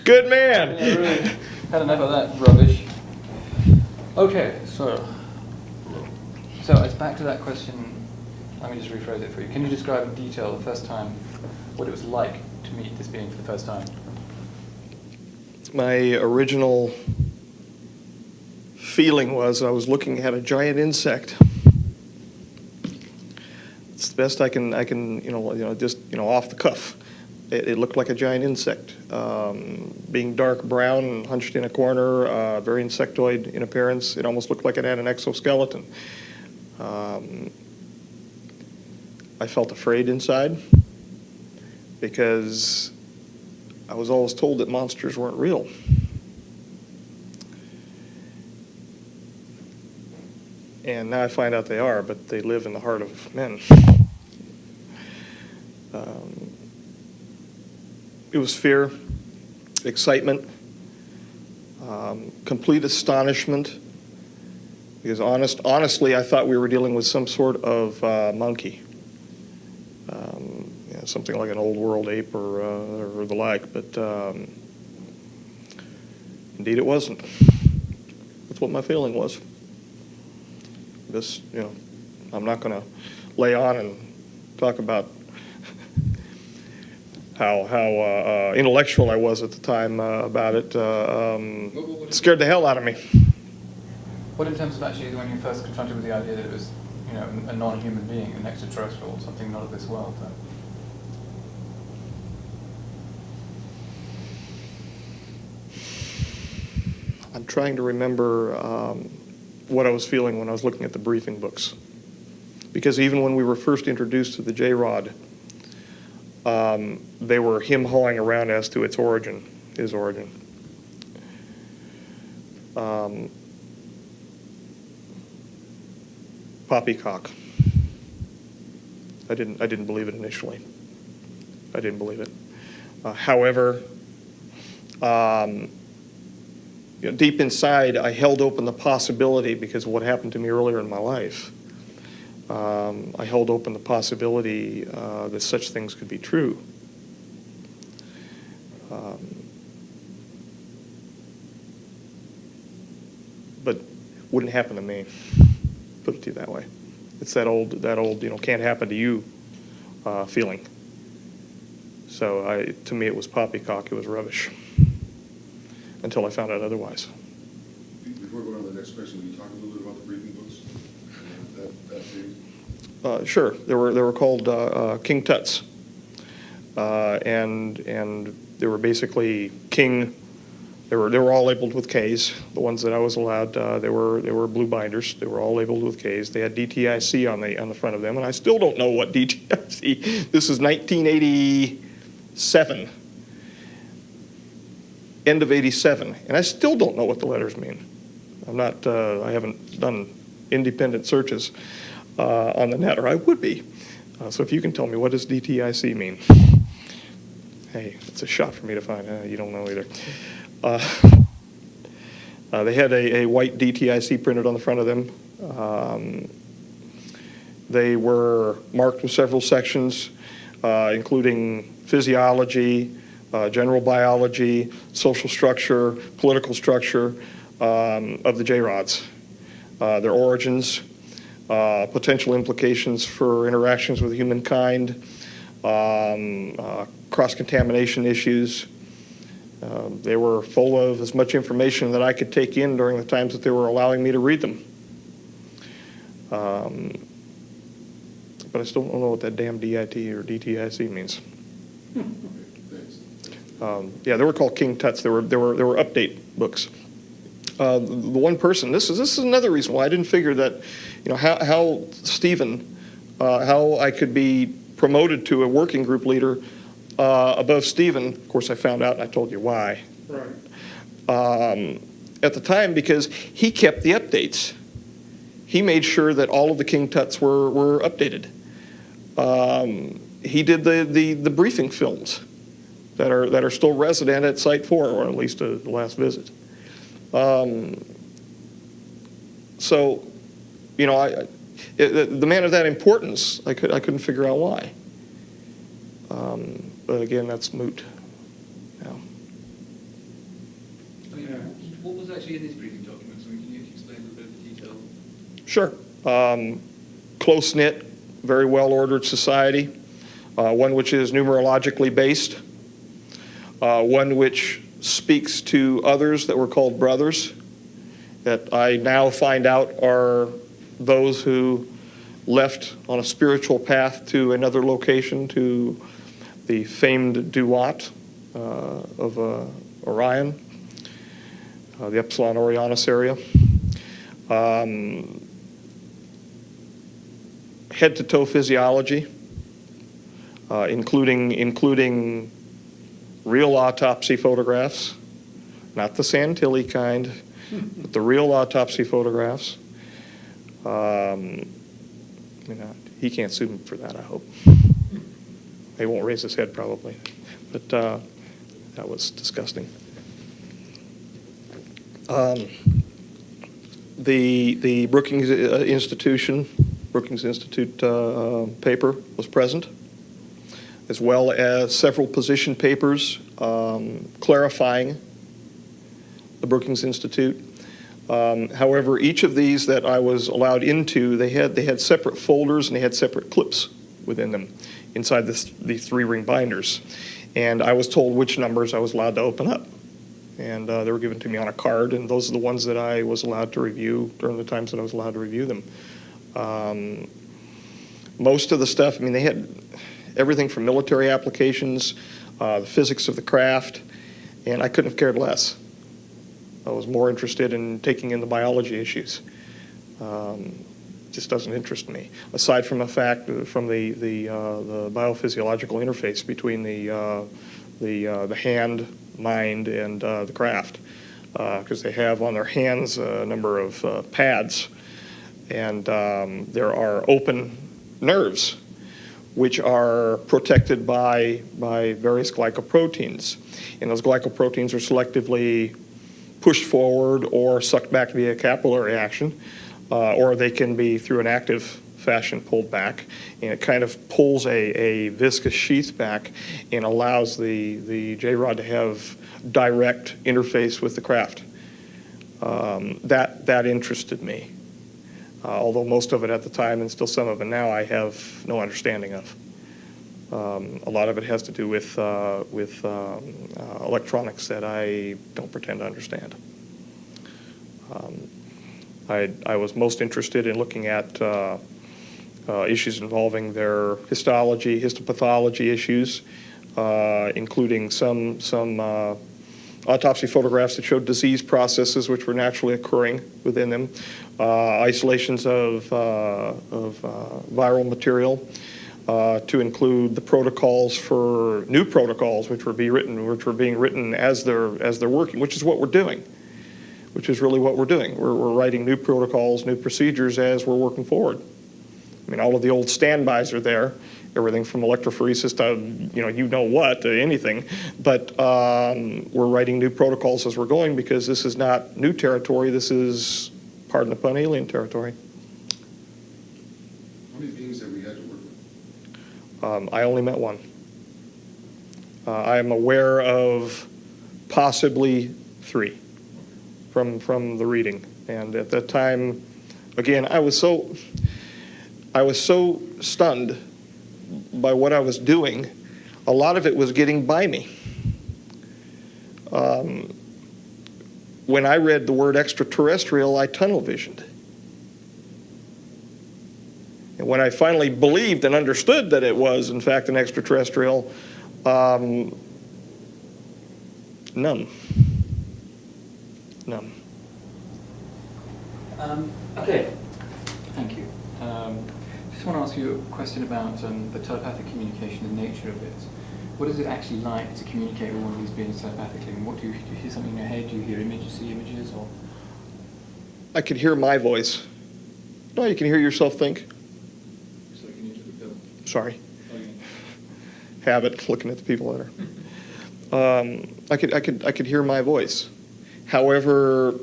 Good man. Yeah, really. Had enough of that rubbish. Okay, so it's back to that question. Let me just rephrase it for you. Can you describe in detail the first time, what it was like to meet this being for the first time? My original feeling was I was looking at a giant insect. It's the best I can just off the cuff. It looked like a giant insect, being dark brown and hunched in a corner, very insectoid in appearance. It almost looked like it had an exoskeleton. I felt afraid inside because I was always told that monsters weren't real. And now I find out they are, but they live in the heart of men. It was fear, excitement, complete astonishment, because honestly, I thought we were dealing with some sort of monkey, something like an old world ape or the like, but indeed it wasn't. That's what my feeling was. I'm not going to lay on and talk about how intellectual I was at the time about it. It scared the hell out of me. What in terms of actually when you first confronted with the idea that it was, a non-human being, an extraterrestrial, something not of this world? I'm trying to remember what I was feeling when I was looking at the briefing books. Because even when we were first introduced to the J-Rod, they were him-hawing around as to its origin, his origin. Poppycock. I didn't believe it initially. I didn't believe it. However, deep inside, I held open the possibility, because of what happened to me earlier in my life. I held open the possibility that such things could be true. But wouldn't happen to me. Put it to you that way. It's that old can't happen to you feeling. So to me, it was poppycock. It was rubbish. Until I found out otherwise. Before going on to the next question, can you talk a little bit about the briefing books? That series? Sure. They were called King Tuts, and they were basically King. They were all labeled with K's. The ones that I was allowed, they were blue binders. They were all labeled with K's. They had DTIC on the front of them, and I still don't know what DTIC. This is 1987, end of '87, and I still don't know what the letters mean. I haven't done independent searches on the net, or I would be. So if you can tell me, what does DTIC mean? Hey, it's a shot for me to find. You don't know either. They had a white DTIC printed on the front of them. They were marked with several sections, including physiology, general biology, social structure, political structure of the J-rods, their origins, potential implications for interactions with humankind, cross-contamination issues. They were full of as much information that I could take in during the times that they were allowing me to read them. But I still don't know what that damn DIT or DTIC means. Yeah, they were called King Tuts. They were update books. The one person. This is another reason why I didn't figure that, how Stephen how I could be promoted to a working group leader above Stephen. Of course, I found out and I told you why. Right. At the time, because he kept the updates. He made sure that all of the King Tuts were updated. He did the briefing films that are still resident at Site 4, or at least the last visit. So, you know, the man of that importance, I couldn't figure out why. But again, that's moot. Yeah. I mean, what was actually in these briefing documents? I mean, can you explain a little bit of the detail? Sure. Close-knit, very well-ordered society, one which is numerologically based, one which speaks to others that were called brothers, that I now find out are those who left on a spiritual path to another location, to the famed Duat of Orion, the Epsilon Orionis area. Head-to-toe physiology, including real autopsy photographs, not the Santilli kind, but the real autopsy photographs. He can't sue me for that, I hope. He won't raise his head probably, but that was disgusting. The Brookings Institute paper was present, as well as several position papers clarifying the Brookings Institute. However, each of these that I was allowed into, they had separate folders and they had separate clips within them inside these 3-ring binders. And I was told which numbers I was allowed to open up. And they were given to me on a card, and those are the ones that I was allowed to review during the times that I was allowed to review them. Most of the stuff, I mean, they had everything from military applications, the physics of the craft, and I couldn't have cared less. I was more interested in taking in the biology issues. Just doesn't interest me. Aside from the fact, from the biophysiological interface between the hand, mind, and the craft, because they have on their hands a number of pads, and there are open nerves which are protected by various glycoproteins, and those glycoproteins are selectively pushed forward or sucked back via capillary action, or they can be through an active fashion pulled back, and it kind of pulls a viscous sheath back and allows the J-rod to have direct interface with the craft. That interested me, although most of it at the time, and still some of it now, I have no understanding of. A lot of it has to do with electronics that I don't pretend to understand. I was most interested in looking at issues involving their histology, histopathology issues, including some autopsy photographs that showed disease processes which were naturally occurring within them, isolations of viral material, to include the protocols for new protocols which were being written as they're working, which is what we're doing. Which is really what we're doing. We're writing new protocols, new procedures as we're working forward. I mean, all of the old standbys are there, everything from electrophoresis to you know what, to anything. But we're writing new protocols as we're going, because this is not new territory. This is, pardon the pun, alien territory. How many beings have we had to work with? I only met one. I am aware of possibly 3 from the reading. And at that time, again, I was so stunned by what I was doing. A lot of it was getting by me. When I read the word extraterrestrial, I tunnel visioned. And when I finally believed and understood that it was, in fact, an extraterrestrial, numb. Okay, thank you. just want to ask you a question about the telepathic communication, the nature of it. What is it actually like to communicate with one of these beings telepathically? And what do you hear something in your head? Do you hear images, see images, or? I could hear my voice. No, you can hear yourself think. Sorry, can you do the film? Sorry. Okay. Habit, looking at the people that are. I could hear my voice. However,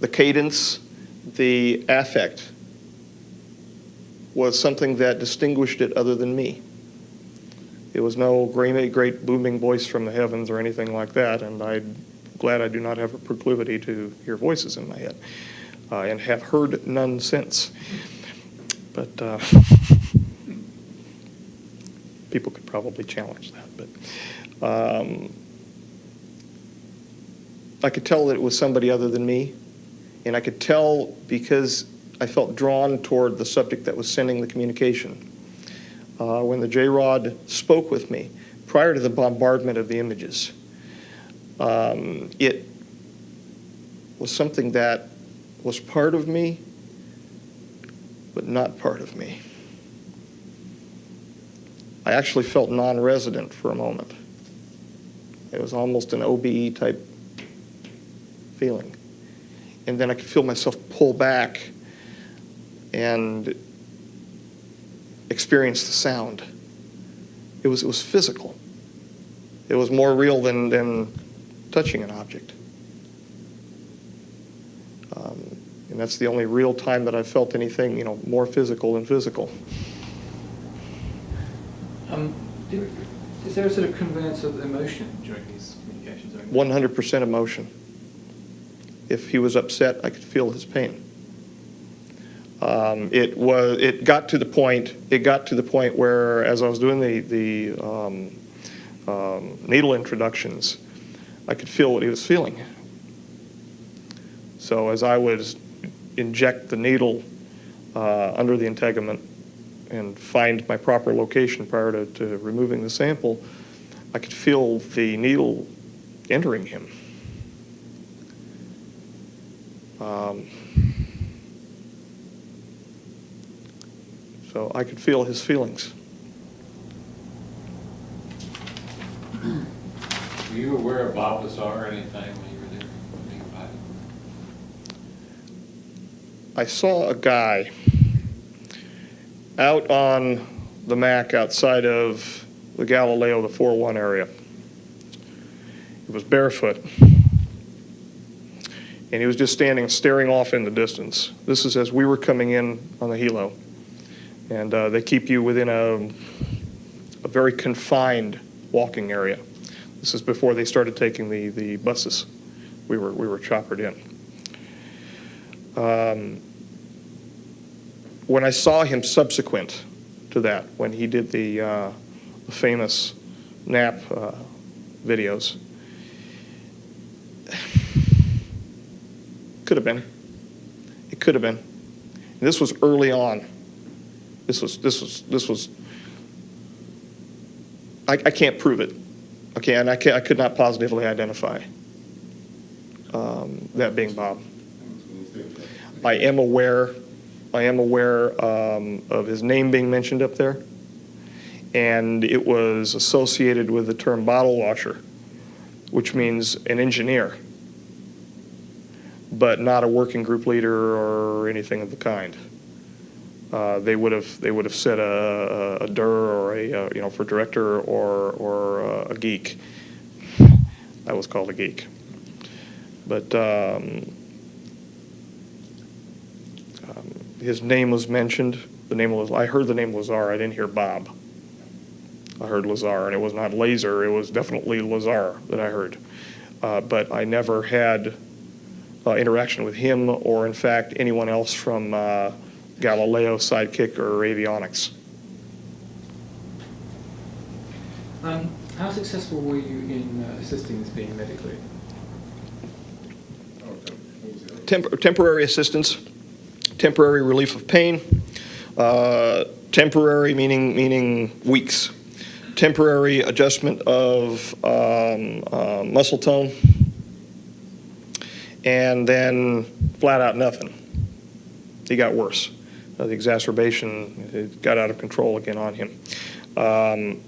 the cadence, the affect was something that distinguished it other than me. It was no great booming voice from the heavens or anything like that, and I'm glad I do not have a proclivity to hear voices in my head, and have heard none since. But people could probably challenge that. But I could tell that it was somebody other than me, and I could tell because I felt drawn toward the subject that was sending the communication. When the J-Rod spoke with me, prior to the bombardment of the images, it was something that was part of me, but not part of me. I actually felt non-resident for a moment. It was almost an OBE type feeling. And then I could feel myself pull back and experience the sound. It was physical. It was more real than touching an object. And that's the only real time that I've felt anything, more physical than physical. Is there a sort of conveyance of emotion during these communications? 100% emotion. If he was upset, I could feel his pain. It got to the point where, as I was doing the needle introductions, I could feel what he was feeling. So as I would inject the needle under the integument and find my proper location prior to removing the sample, I could feel the needle entering him. So I could feel his feelings. Were you aware of Bob Lazar any time when you were there? Being a pilot? I saw a guy out on the Mac outside of the Galileo, the 4-1 area. He was barefoot. And he was just staring off in the distance. This is as we were coming in on the helo. And they keep you within a very confined walking area. This is before they started taking the buses. We were choppered in. When I saw him subsequent to that, when he did the famous nap videos, could have been. It could have been. And this was early on. This was. I can't prove it. Okay, and I could not positively identify that being Bob. I am aware of his name being mentioned up there, and it was associated with the term bottle washer, which means an engineer, but not a working group leader or anything of the kind. They would have said a DIR or a for director or a geek. I was called a geek, but his name was mentioned. I heard the name Lazar. I didn't hear Bob. I heard Lazar, and it was not Laser. It was definitely Lazar that I heard. But I never had interaction with him or, in fact, anyone else from Galileo, Sidekick, or Avionics. How successful were you in assisting this being medically? Temporary assistance, temporary relief of pain, temporary meaning weeks, temporary adjustment of muscle tone, and then flat out nothing. He got worse. the exacerbation, it got out of control again on him.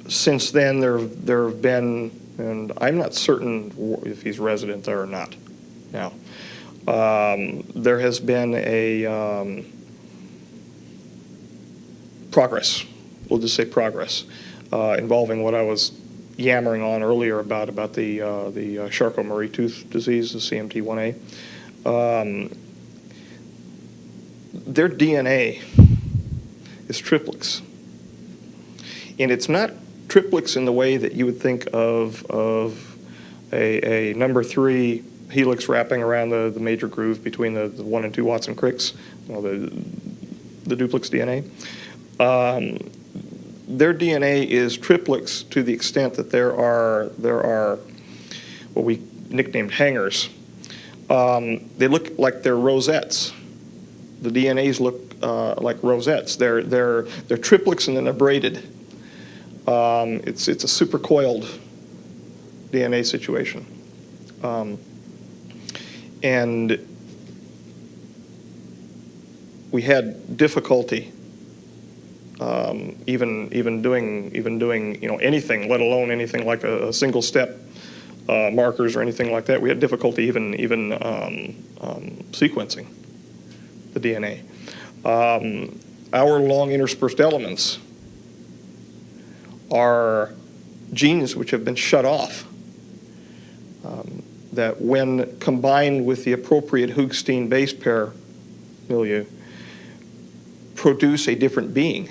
Since then, there have been, and I'm not certain if he's resident there or not now, there has been a progress, we'll just say progress, involving what I was yammering on earlier about the Charcot-Marie tooth disease, the CMT1A. Their DNA is triplets. And it's not triplets in the way that you would think of a number 3 helix wrapping around the major groove between the 1 and 2 Watson Cricks, the duplex DNA. Their DNA is triplets to the extent that there are what we nicknamed hangers. They look like they're rosettes. The DNAs look like rosettes. They're triplets and then they're braided. It's a supercoiled DNA situation. And we had difficulty even doing anything, let alone anything like a single step markers or anything like that. We had difficulty even sequencing the DNA. Our long interspersed elements are genes which have been shut off, that when combined with the appropriate Hoogsteen base pair milieu, produce a different being,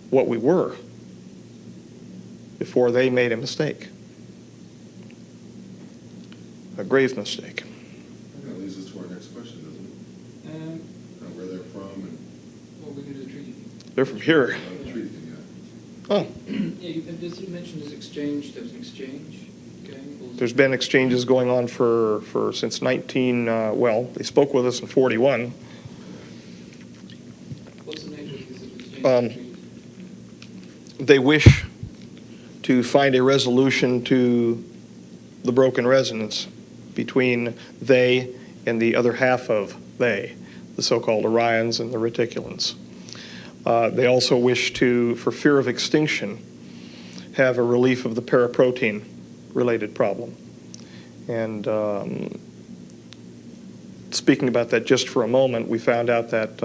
what we were before they made a mistake, a grave mistake. That leads us to our next question, doesn't it? Where they're from and What we can do the treaty. They're from here. the treaty thing, yeah. Oh, Yeah, you mentioned this exchange. There was an exchange going. there's been exchanges going on for since 19, they spoke with us in 41. What's the nature of this exchange? They wish to find a resolution to the broken resonance between they and the other half of they, the so-called Orions and the reticulans. They also wish to, for fear of extinction, have a relief of the paraprotein-related problem. And speaking about that just for a moment, we found out that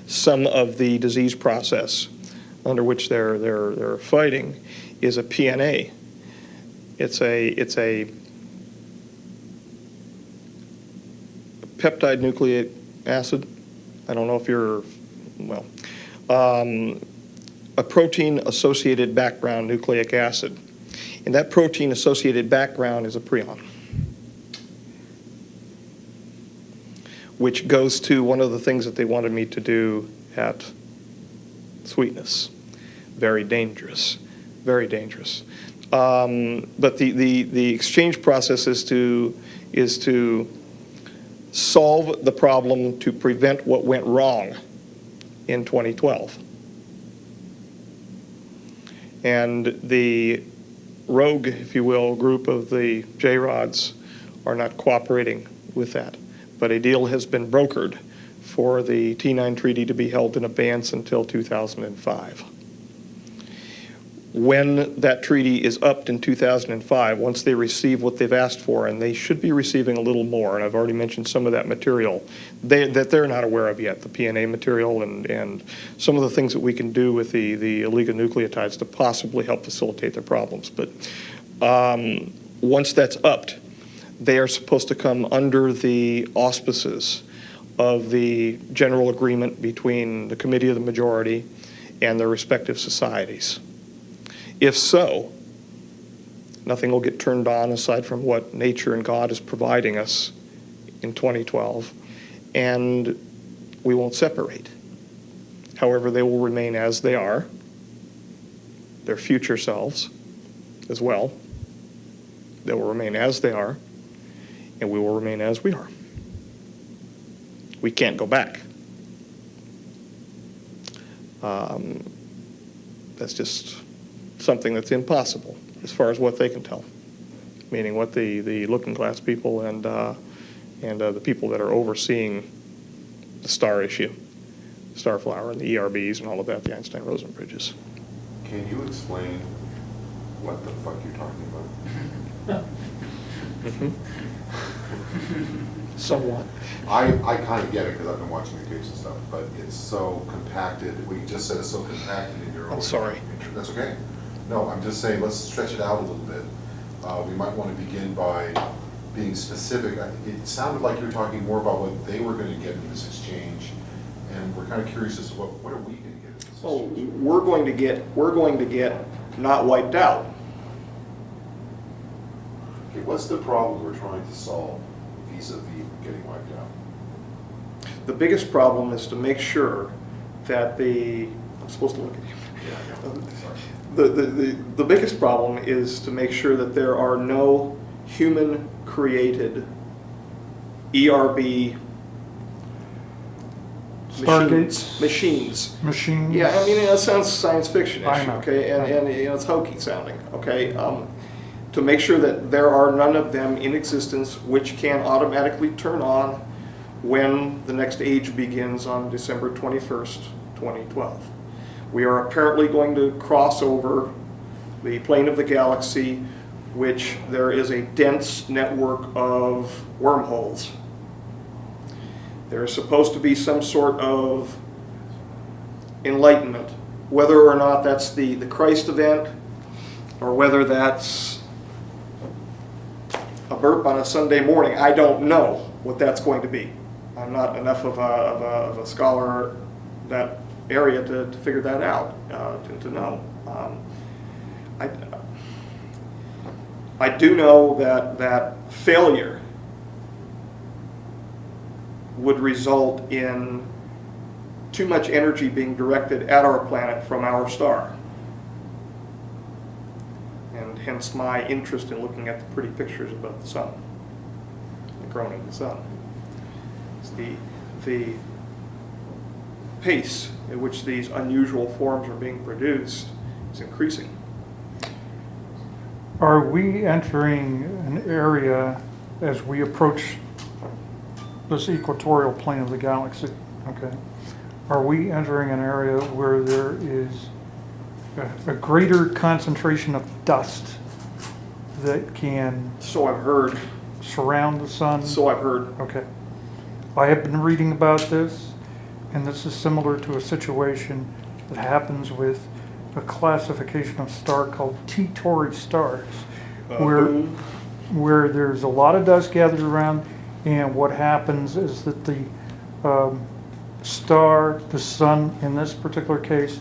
some of the disease process under which they're fighting is a PNA. It's a peptide nucleic acid. I don't know if you're, a protein-associated background nucleic acid. And that protein-associated background is a prion, which goes to one of the things that they wanted me to do at Sweetness. Very dangerous, very dangerous. But the exchange process is to solve the problem to prevent what went wrong in 2012. And the rogue, if you will, group of the J-Rods are not cooperating with that. But a deal has been brokered for the T9 treaty to be held in abeyance until 2005. When that treaty is upped in 2005, once they receive what they've asked for, and they should be receiving a little more, and I've already mentioned some of that material that they're not aware of yet, the PNA material and some of the things that we can do with the oligonucleotides to possibly help facilitate their problems. But once that's upped, they are supposed to come under the auspices of the general agreement between the Committee of the Majority and their respective societies. If so, nothing will get turned on aside from what nature and God is providing us in 2012, and we won't separate. However, they will remain as they are, their future selves as well. They will remain as they are, and we will remain as we are. We can't go back. That's just something that's impossible as far as what they can tell, meaning what the looking glass people and the people that are overseeing the star issue, Starflower and the ERBs and all of that, the Einstein-Rosen bridges. Can you explain what the fuck you're talking about? Somewhat. I kind of get it because I've been watching the tapes and stuff, but it's so compacted, what you just said is so compacted in your own. I'm sorry. That's okay. No, I'm just saying, let's stretch it out a little bit. We might want to begin by being specific. It sounded like you were talking more about what they were going to get in this exchange, and we're kind of curious as to what are we going to get in this Oh, exchange? we're going to get not wiped out. Okay, what's the problem we're trying to solve vis-a-vis getting wiped out? The biggest problem is to make sure that I'm supposed to look at you. Yeah, I know. Sorry. The biggest problem is to make sure that there are no human-created ERB Stargates? machines. Machines? Yeah, I mean, it sounds science fiction-ish, I know. okay, and you know, it's hokey sounding, okay? To make sure that there are none of them in existence which can automatically turn on when the next age begins on December 21st, 2012. We are apparently going to cross over the plane of the galaxy, which there is a dense network of wormholes. There is supposed to be some sort of enlightenment, whether or not that's the Christ event, or whether that's a burp on a Sunday morning. I don't know what that's going to be. I'm not enough of a scholar that area to figure that out, to know. I do know that failure would result in too much energy being directed at our planet from our star. And hence my interest in looking at the pretty pictures about the sun, the groaning of the sun. It's the pace at which these unusual forms are being produced is increasing. Are we entering an area as we approach this equatorial plane of the galaxy? Okay. Are we entering an area where there is a greater concentration of dust that can So I've heard. surround the sun? So I've heard. Okay. I have been reading about this, and this is similar to a situation that happens with a classification of star called T-Tauri stars, where there's a lot of dust gathered around, and what happens is that the star, the sun in this particular case,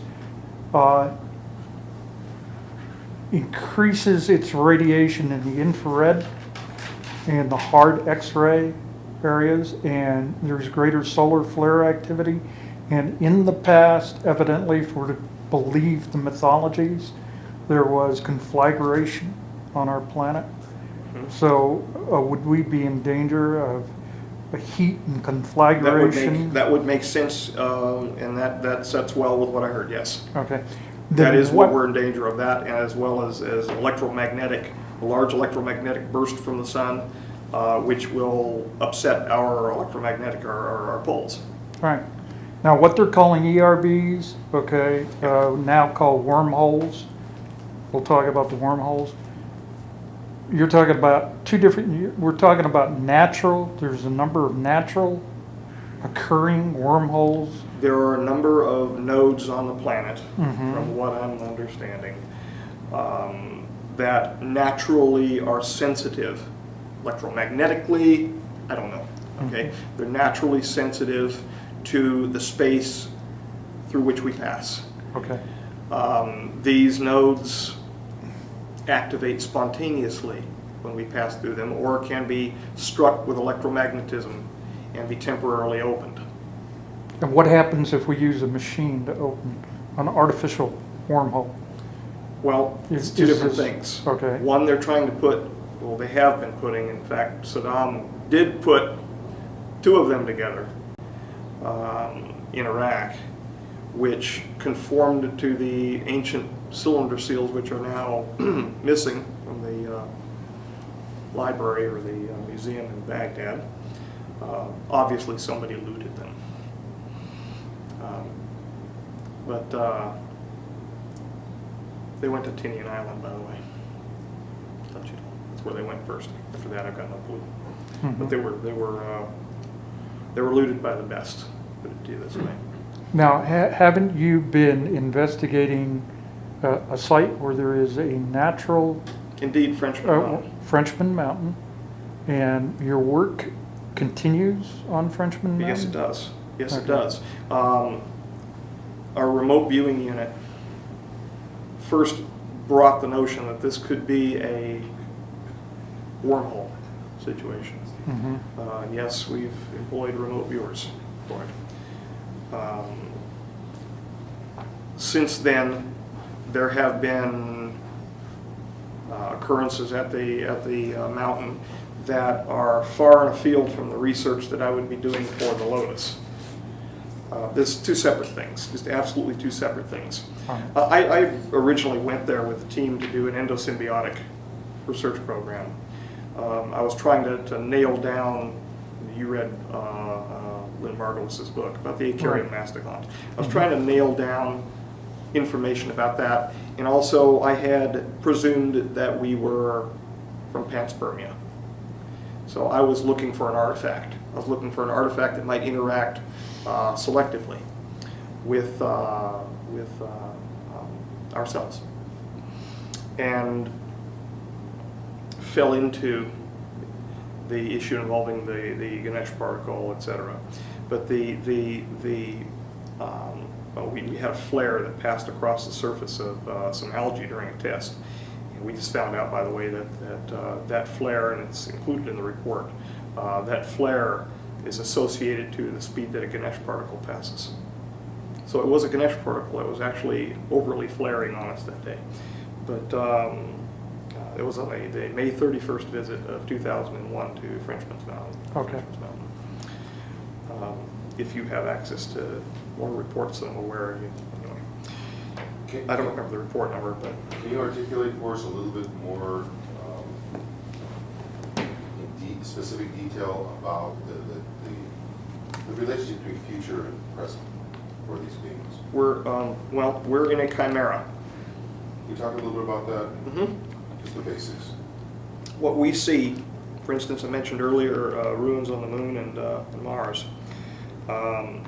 increases its radiation in the infrared and the hard X-ray areas, and there's greater solar flare activity. And in the past, evidently, if we're to believe the mythologies, there was conflagration on our planet. So would we be in danger of a heat and conflagration? That would make sense, and that sets well with what I heard, yes. Okay. That Then is what we're in danger of, that, as well as a large electromagnetic burst from the sun, which will upset our electromagnetic, our poles. Right. Now, what they're calling ERBs, okay, now called wormholes. We'll talk about the wormholes. You're talking about two different, we're talking about natural, there's a number of natural occurring wormholes. There are a number of nodes on the planet, from what I'm understanding, that naturally are sensitive electromagnetically. I don't know. Okay, they're naturally sensitive to the space through which we pass. Okay. These nodes activate spontaneously when we pass through them, or can be struck with electromagnetism and be temporarily opened. And what happens if we use a machine to open an artificial wormhole? Well, it's two different things. Okay. One, they're trying to put, well, they have been putting, in fact, Saddam did put two of them together in Iraq, which conformed to the ancient cylinder seals, which are now missing from the library or the museum in Baghdad. Obviously, somebody looted them. But they went to Tinian Island, by the way. Thought you know. That's where they went first. After that, I've got no clue. But they were looted by the best. Put it to you this way. Now, haven't you been investigating a site where there is a natural Indeed, Frenchman Mountain. Frenchman Mountain, and your work continues on Frenchman Mountain? Yes, it does. Yes, Okay. it does. Our remote viewing unit first brought the notion that this could be a wormhole situation. Mm-hmm. Yes, we've employed remote viewers for it. Since then, there have been occurrences at the mountain that are far and afield from the research that I would be doing for the Lotus. There's two separate things, just absolutely two separate things. I originally went there with a team to do an endosymbiotic research program. I was trying to nail down, you read Lynn Margulis's book about the Acarian mastodon. I was trying to nail down information about that, and also I had presumed that we were from panspermia. So I was looking for an artifact. I was looking for an artifact that might interact selectively with ourselves, and fell into the issue involving the Ganesh particle, etc. But we had a flare that passed across the surface of some algae during a test. And we just found out, by the way, that flare, and it's included in the report, that flare is associated to the speed that a Ganesh particle passes. So it was a Ganesh particle. It was actually overly flaring on us that day. But it was on the May 31st visit of 2001 to Frenchman's Mountain. Okay. Frenchman's Mountain. If you have access to more reports than I'm aware of, anyway. I don't remember the report number, but. Can you articulate for us a little bit more in specific detail about the relationship between future and present for these beings? We're in a chimera. Can you talk a little bit about that? Mm-hmm. Just the basics. What we see, for instance, I mentioned earlier ruins on the moon and Mars.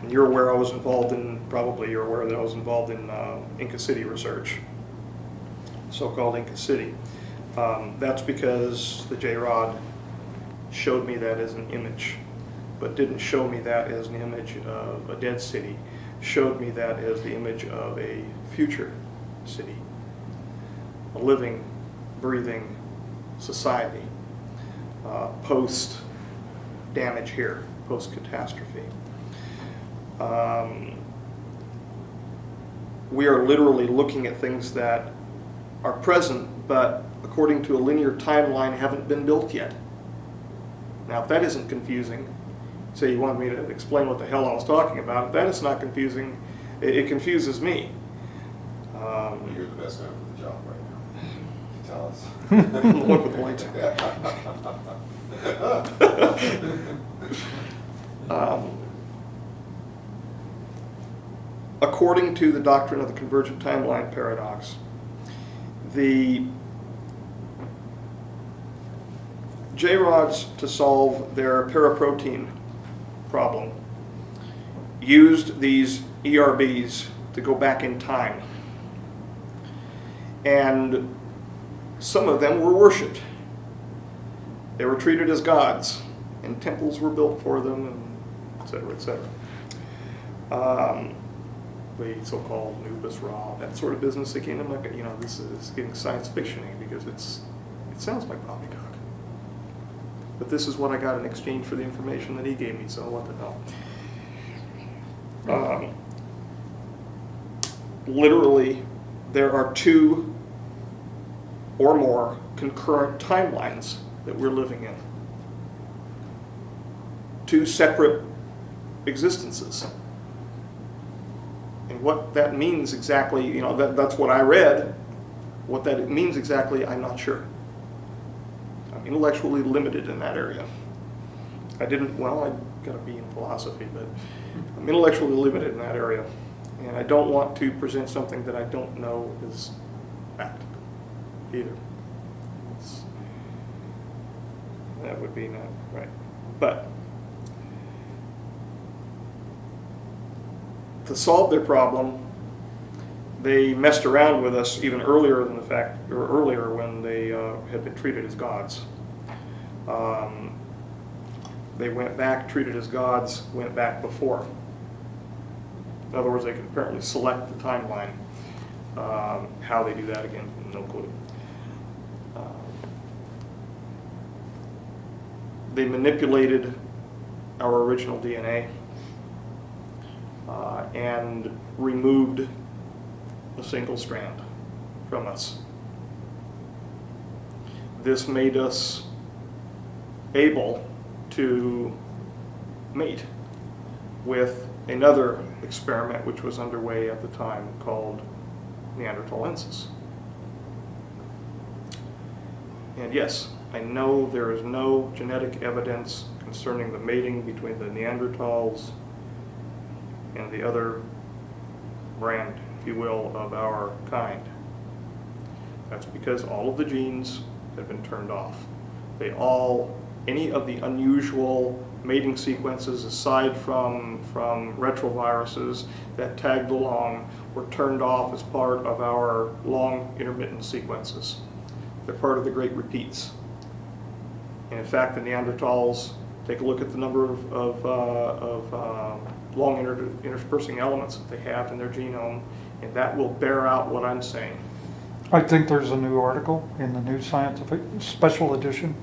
You're aware I was involved in, probably you're aware that I was involved in Inca City research, so-called Inca City. That's because the J-Rod showed me that as an image, but didn't show me that as an image of a dead city, showed me that as the image of a future city, a living, breathing society, post-damage here, post-catastrophe. We are literally looking at things that are present, but according to a linear timeline, haven't been built yet. Now, if that isn't confusing, say you want me to explain what the hell I was talking about, if that is not confusing, it confuses me. You're the best man for the job right now. Tell us. Look with the lights on. According to the doctrine of the convergent timeline paradox, the J-rods, to solve their paraprotein problem, used these ERBs to go back in time. And some of them were worshipped. They were treated as gods, and temples were built for them, and et cetera, et cetera. The so-called Nubis Ra, that sort of business. Again, I'm not, this is getting science fiction-y because it sounds like poppycock. But this is what I got in exchange for the information that he gave me, so what the hell. Literally, there are two or more concurrent timelines that we're living in. Two separate existences. And what that means exactly, that's what I read. What that means exactly, I'm not sure. I'm intellectually limited in that area. I didn't, well, I got a B in philosophy, but I'm intellectually limited in that area. And I don't want to present something that I don't know is fact either. That would be not right. But to solve their problem, they messed around with us even earlier than the fact, or earlier when they had been treated as gods. They went back, treated as gods, went back before. In other words, they could apparently select the timeline. How they do that, again, no clue. They manipulated our original DNA and removed a single strand from us. This made us able to mate with another experiment which was underway at the time called Neanderthalensis. And yes, I know there is no genetic evidence concerning the mating between the Neanderthals and the other brand, if you will, of our kind. That's because all of the genes have been turned off. They all, any of the unusual mating sequences aside from retroviruses that tagged along were turned off as part of our long intermittent sequences. They're part of the great repeats. And in fact, the Neanderthals, take a look at the number of long interspersing elements that they have in their genome, and that will bear out what I'm saying. I think there's a new article in the new scientific special edition,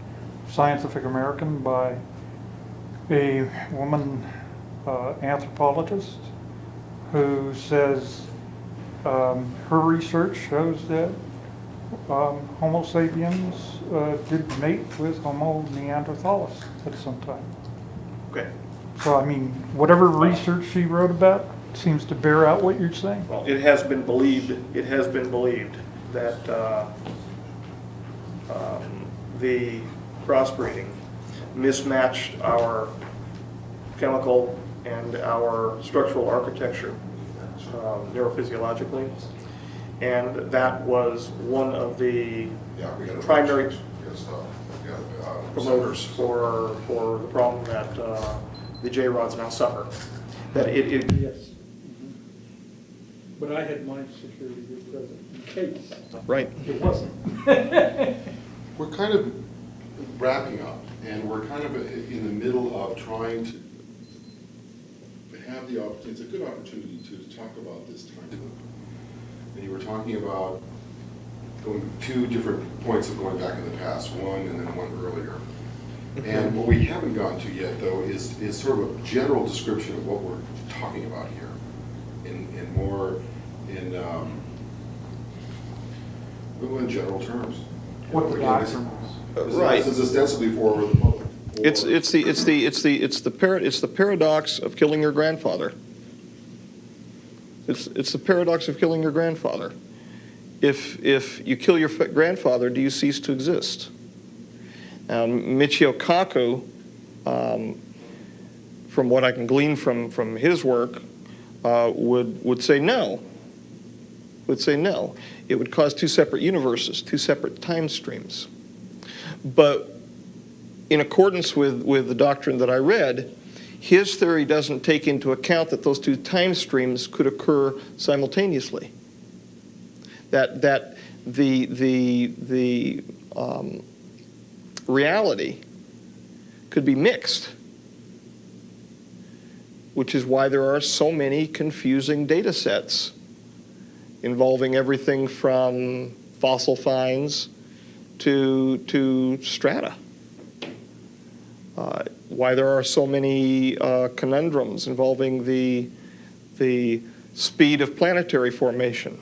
Scientific American, by a woman anthropologist who says her research shows that Homo sapiens did mate with Homo neanderthalis at some time. Okay. So, I mean, whatever research she wrote about seems to bear out what you're saying. Well, it has been believed that the crossbreeding mismatched our chemical and our structural architecture neurophysiologically, and that was one of the primary promoters for the problem that the J-rods now suffer. That Yes. But I had mine security present in case right. it wasn't. We're kind of wrapping up, and we're kind of in the middle of trying to have the opportunity, it's a good opportunity to talk about this time loop. And you were talking about going two different points of going back in the past, one and then one earlier. And what we haven't gotten to yet, though, is sort of a general description of what we're talking about here, in general terms. What the doctrine is. Right. This is ostensibly for the public. It's the paradox of killing your grandfather. It's the paradox of killing your grandfather. If you kill your grandfather, do you cease to exist? Michio Kaku, from what I can glean from his work, would say no. Would say no. It would cause two separate universes, two separate time streams. But in accordance with the doctrine that I read, his theory doesn't take into account that those two time streams could occur simultaneously. That the reality could be mixed, which is why there are so many confusing data sets involving everything from fossil finds to strata. Why there are so many conundrums involving the speed of planetary formation.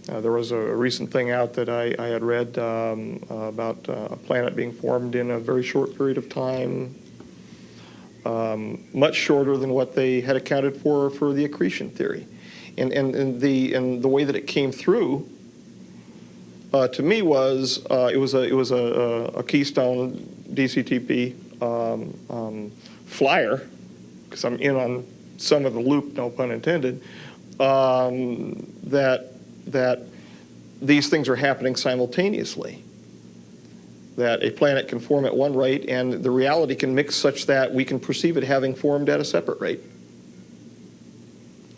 There was a recent thing out that I had read about a planet being formed in a very short period of time, much shorter than what they had accounted for the accretion theory. And the way that it came through to me was it was a keystone DCTP flyer, because I'm in on some of the loop, no pun intended, that these things are happening simultaneously. That a planet can form at one rate, and the reality can mix such that we can perceive it having formed at a separate rate.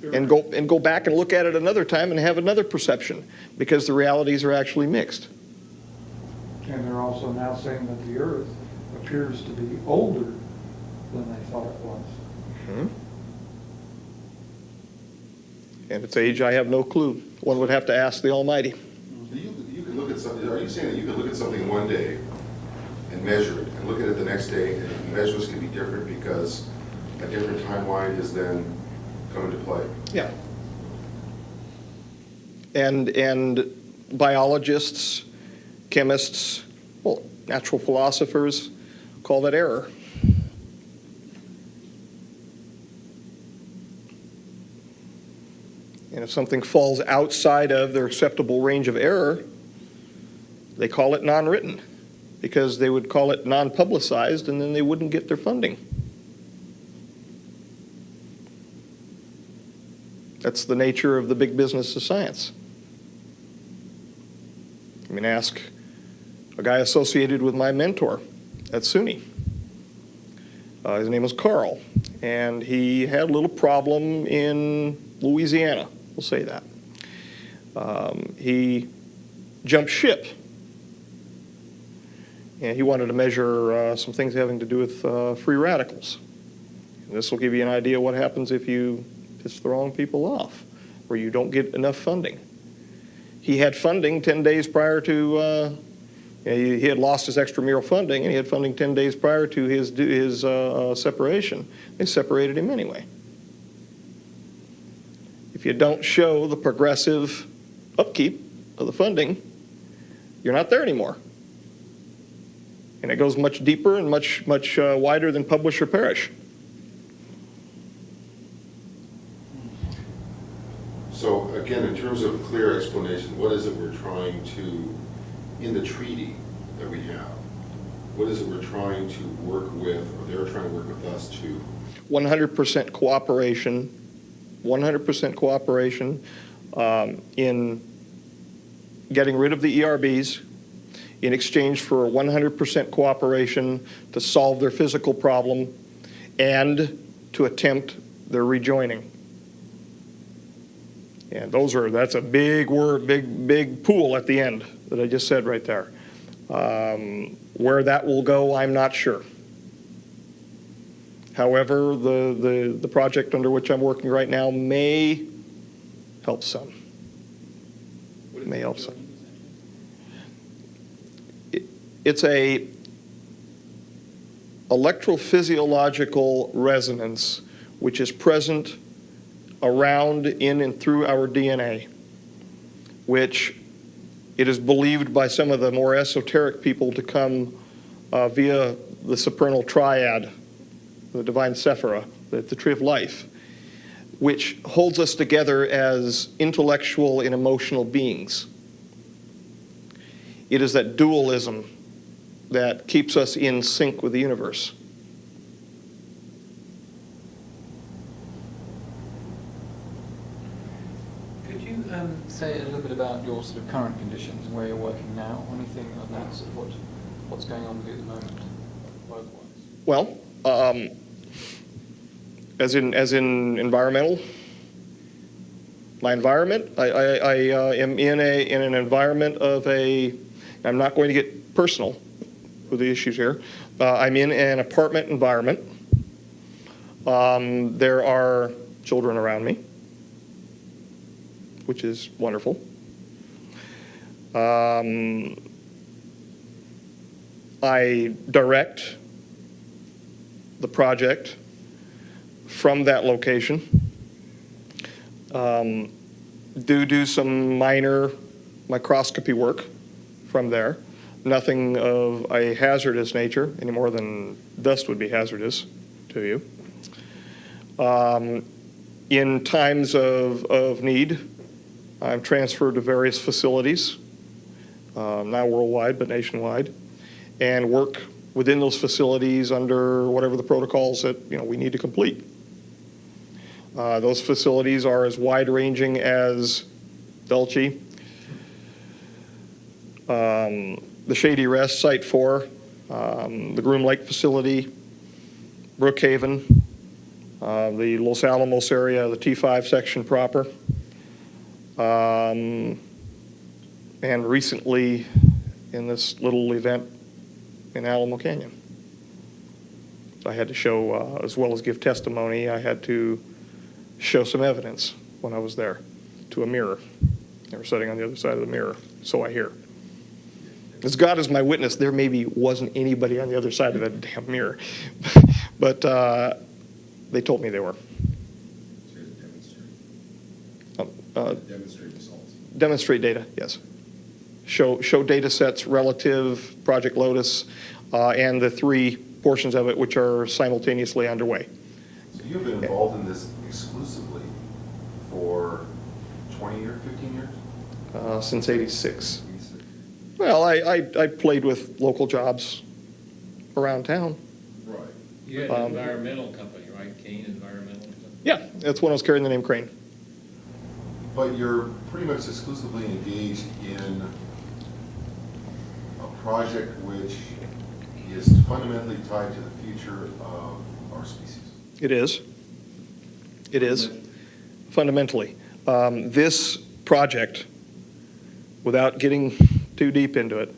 And go back and look at it another time and have another perception, because the realities are actually mixed. And they're also now saying that the Earth appears to be older than they thought it was. Mm-hmm. And its age, I have no clue. One would have to ask the Almighty. You could look at something, are you saying that you could look at something one day and measure it, and look at it the next day, and the measurements can be different because a different timeline is then come into play? Yeah. And biologists, chemists, well, natural philosophers call that error. And if something falls outside of their acceptable range of error, they call it non-written, because they would call it non-publicized, and then they wouldn't get their funding. That's the nature of the big business of science. I mean, ask a guy associated with my mentor at SUNY. His name was Carl, and he had a little problem in Louisiana, we'll say that. He jumped ship, and he wanted to measure some things having to do with free radicals. And this will give you an idea what happens if you piss the wrong people off, or you don't get enough funding. He had funding 10 days prior to, he had lost his extramural funding, and he had funding 10 days prior to his separation. They separated him anyway. If you don't show the progressive upkeep of the funding, you're not there anymore. And it goes much deeper and much wider than publish or perish. So again, in terms of clear explanation, what is it we're trying to, in the treaty that we have, what is it we're trying to work with, or they're trying to work with us to? 100% cooperation, 100% cooperation in getting rid of the ERBs in exchange for 100% cooperation to solve their physical problem and to attempt their rejoining. And that's a big word, big pool at the end that I just said right there. Where that will go, I'm not sure. However, the project under which I'm working right now may help some. May help some. It's a electrophysiological resonance which is present around, in, and through our DNA, which it is believed by some of the more esoteric people to come via the supernal triad, the divine Sephira, the tree of life, which holds us together as intellectual and emotional beings. It is that dualism that keeps us in sync with the universe. Could you say a little bit about your sort of current conditions and where you're working now? Anything on that, sort of what's going on with you at the moment, work-wise? Well, as in environmental, my environment, I am in an environment of I'm not going to get personal with the issues here. I'm in an apartment environment. There are children around me, which is wonderful. I direct the project from that location. Do some minor microscopy work from there. Nothing of a hazardous nature, any more than dust would be hazardous to you. In times of need, I'm transferred to various facilities, not worldwide, but nationwide, and work within those facilities under whatever the protocols that, we need to complete. Those facilities are as wide-ranging as Dulce, the Shady Rest, Site 4, the Groom Lake facility, Brookhaven, the Los Alamos area, the T5 section proper, and recently in this little event in Alamo Canyon. I had to show, as well as give testimony, I had to show some evidence when I was there to a mirror. They were sitting on the other side of the mirror, so I hear. As God is my witness, there maybe wasn't anybody on the other side of that damn mirror. But they told me they were. Demonstrate results. Demonstrate data, yes. Show data sets relative, Project Lotus, and the 3 portions of it which are simultaneously underway. So you've been involved in this exclusively for 20 years, 15 years? Since '86. Well, I played with local jobs around town. Right. You had an environmental company, right? Kane Environmental? Yeah, that's when I was carrying the name Crane. But you're pretty much exclusively engaged in a project which is fundamentally tied to the future of our species. It is. It is, fundamentally. This project, without getting too deep into it,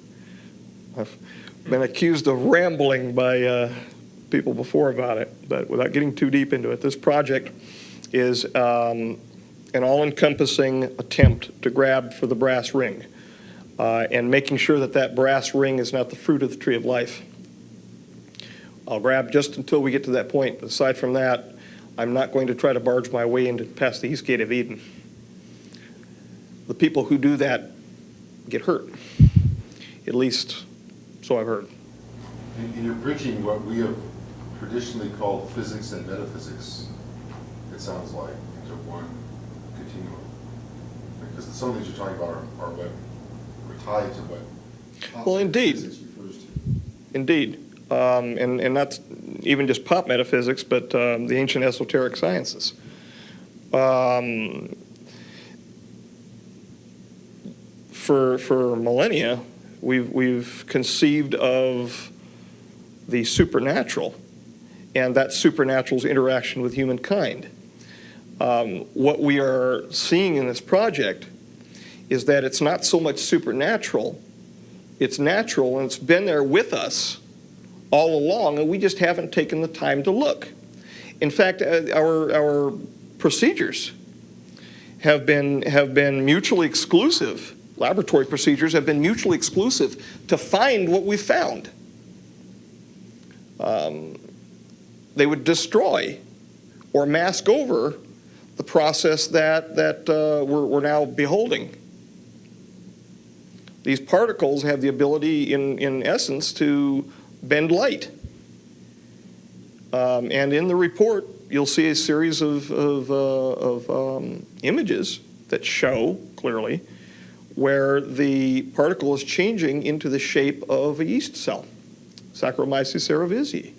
I've been accused of rambling by people before about it, but without getting too deep into it, this project is an all-encompassing attempt to grab for the brass ring and making sure that that brass ring is not the fruit of the tree of life. I'll grab just until we get to that point. Aside from that, I'm not going to try to barge my way into past the east gate of Eden. The people who do that get hurt, at least so I've heard. And you're bridging what we have traditionally called physics and metaphysics, it sounds like, into one continuum. Because some of the things you're talking about are what are tied to what Well, indeed. physics refers to. Indeed. And not even just pop metaphysics, but the ancient esoteric sciences. For millennia, we've conceived of the supernatural and that supernatural's interaction with humankind. What we are seeing in this project is that it's not so much supernatural, it's natural, and it's been there with us all along, and we just haven't taken the time to look. In fact, our procedures have been mutually exclusive. Laboratory procedures have been mutually exclusive to find what we found. They would destroy or mask over the process that we're now beholding. These particles have the ability, in essence, to bend light. And in the report, you'll see a series of images that show clearly where the particle is changing into the shape of a yeast cell, Saccharomyces cerevisiae.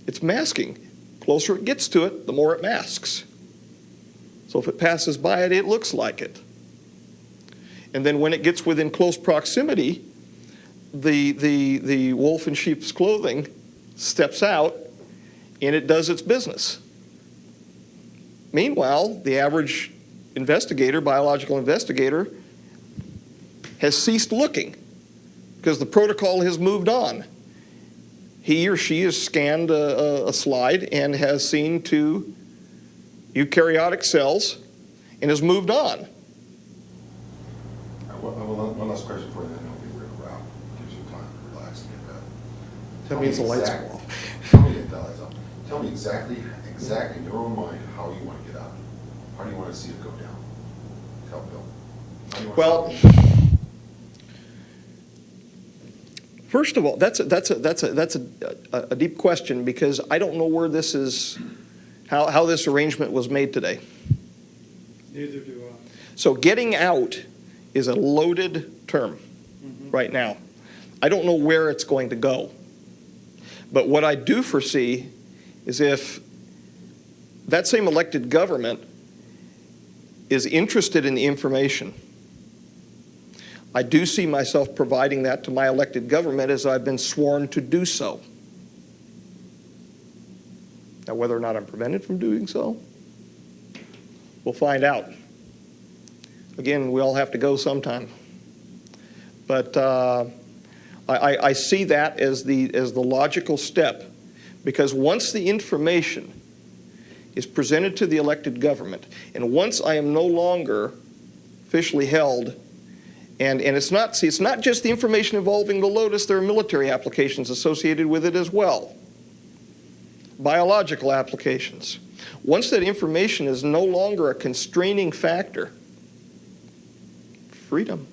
It's masking. The closer it gets to it, the more it masks. So if it passes by it, it looks like it. And then when it gets within close proximity, the wolf in sheep's clothing steps out and it does its business. Meanwhile, the average investigator, biological investigator, has ceased looking because the protocol has moved on. He or she has scanned a slide and has seen 2 eukaryotic cells and has moved on. One last question for you, then I'll be real around. Gives you time to relax and get better. That means the lights go off. Tell me exactly in your own mind how you want to get out. How do you want to see it go down? Tell Bill. How do you want to see it go down? First of all, that's a deep question because I don't know where this is, how this arrangement was made today. Neither do I. So getting out is a loaded term right now. I don't know where it's going to go. But what I do foresee is if that same elected government is interested in the information, I do see myself providing that to my elected government as I've been sworn to do so. Now, whether or not I'm prevented from doing so, we'll find out. Again, we all have to go sometime. But I see that as the logical step, because once the information is presented to the elected government, and once I am no longer officially held, and it's not just the information involving the Lotus, there are military applications associated with it as well, biological applications. Once that information is no longer a constraining factor, freedom.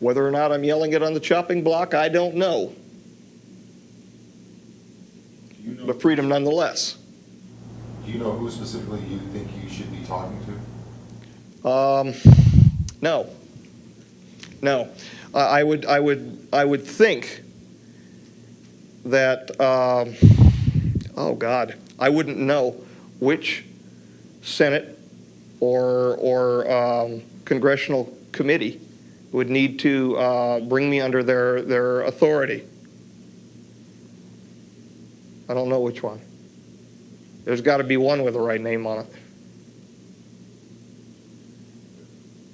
Whether or not I'm yelling it on the chopping block, I don't know. But freedom nonetheless. Do you know who specifically you think you should be talking to? No. I would think that, oh God, I wouldn't know which Senate or congressional committee would need to bring me under their authority. I don't know which one. There's got to be one with the right name on it.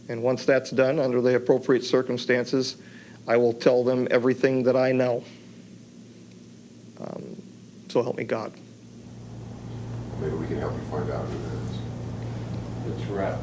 And once that's done, under the appropriate circumstances, I will tell them everything that I know. So help me God. Maybe we can help you find out who that is. Let's wrap.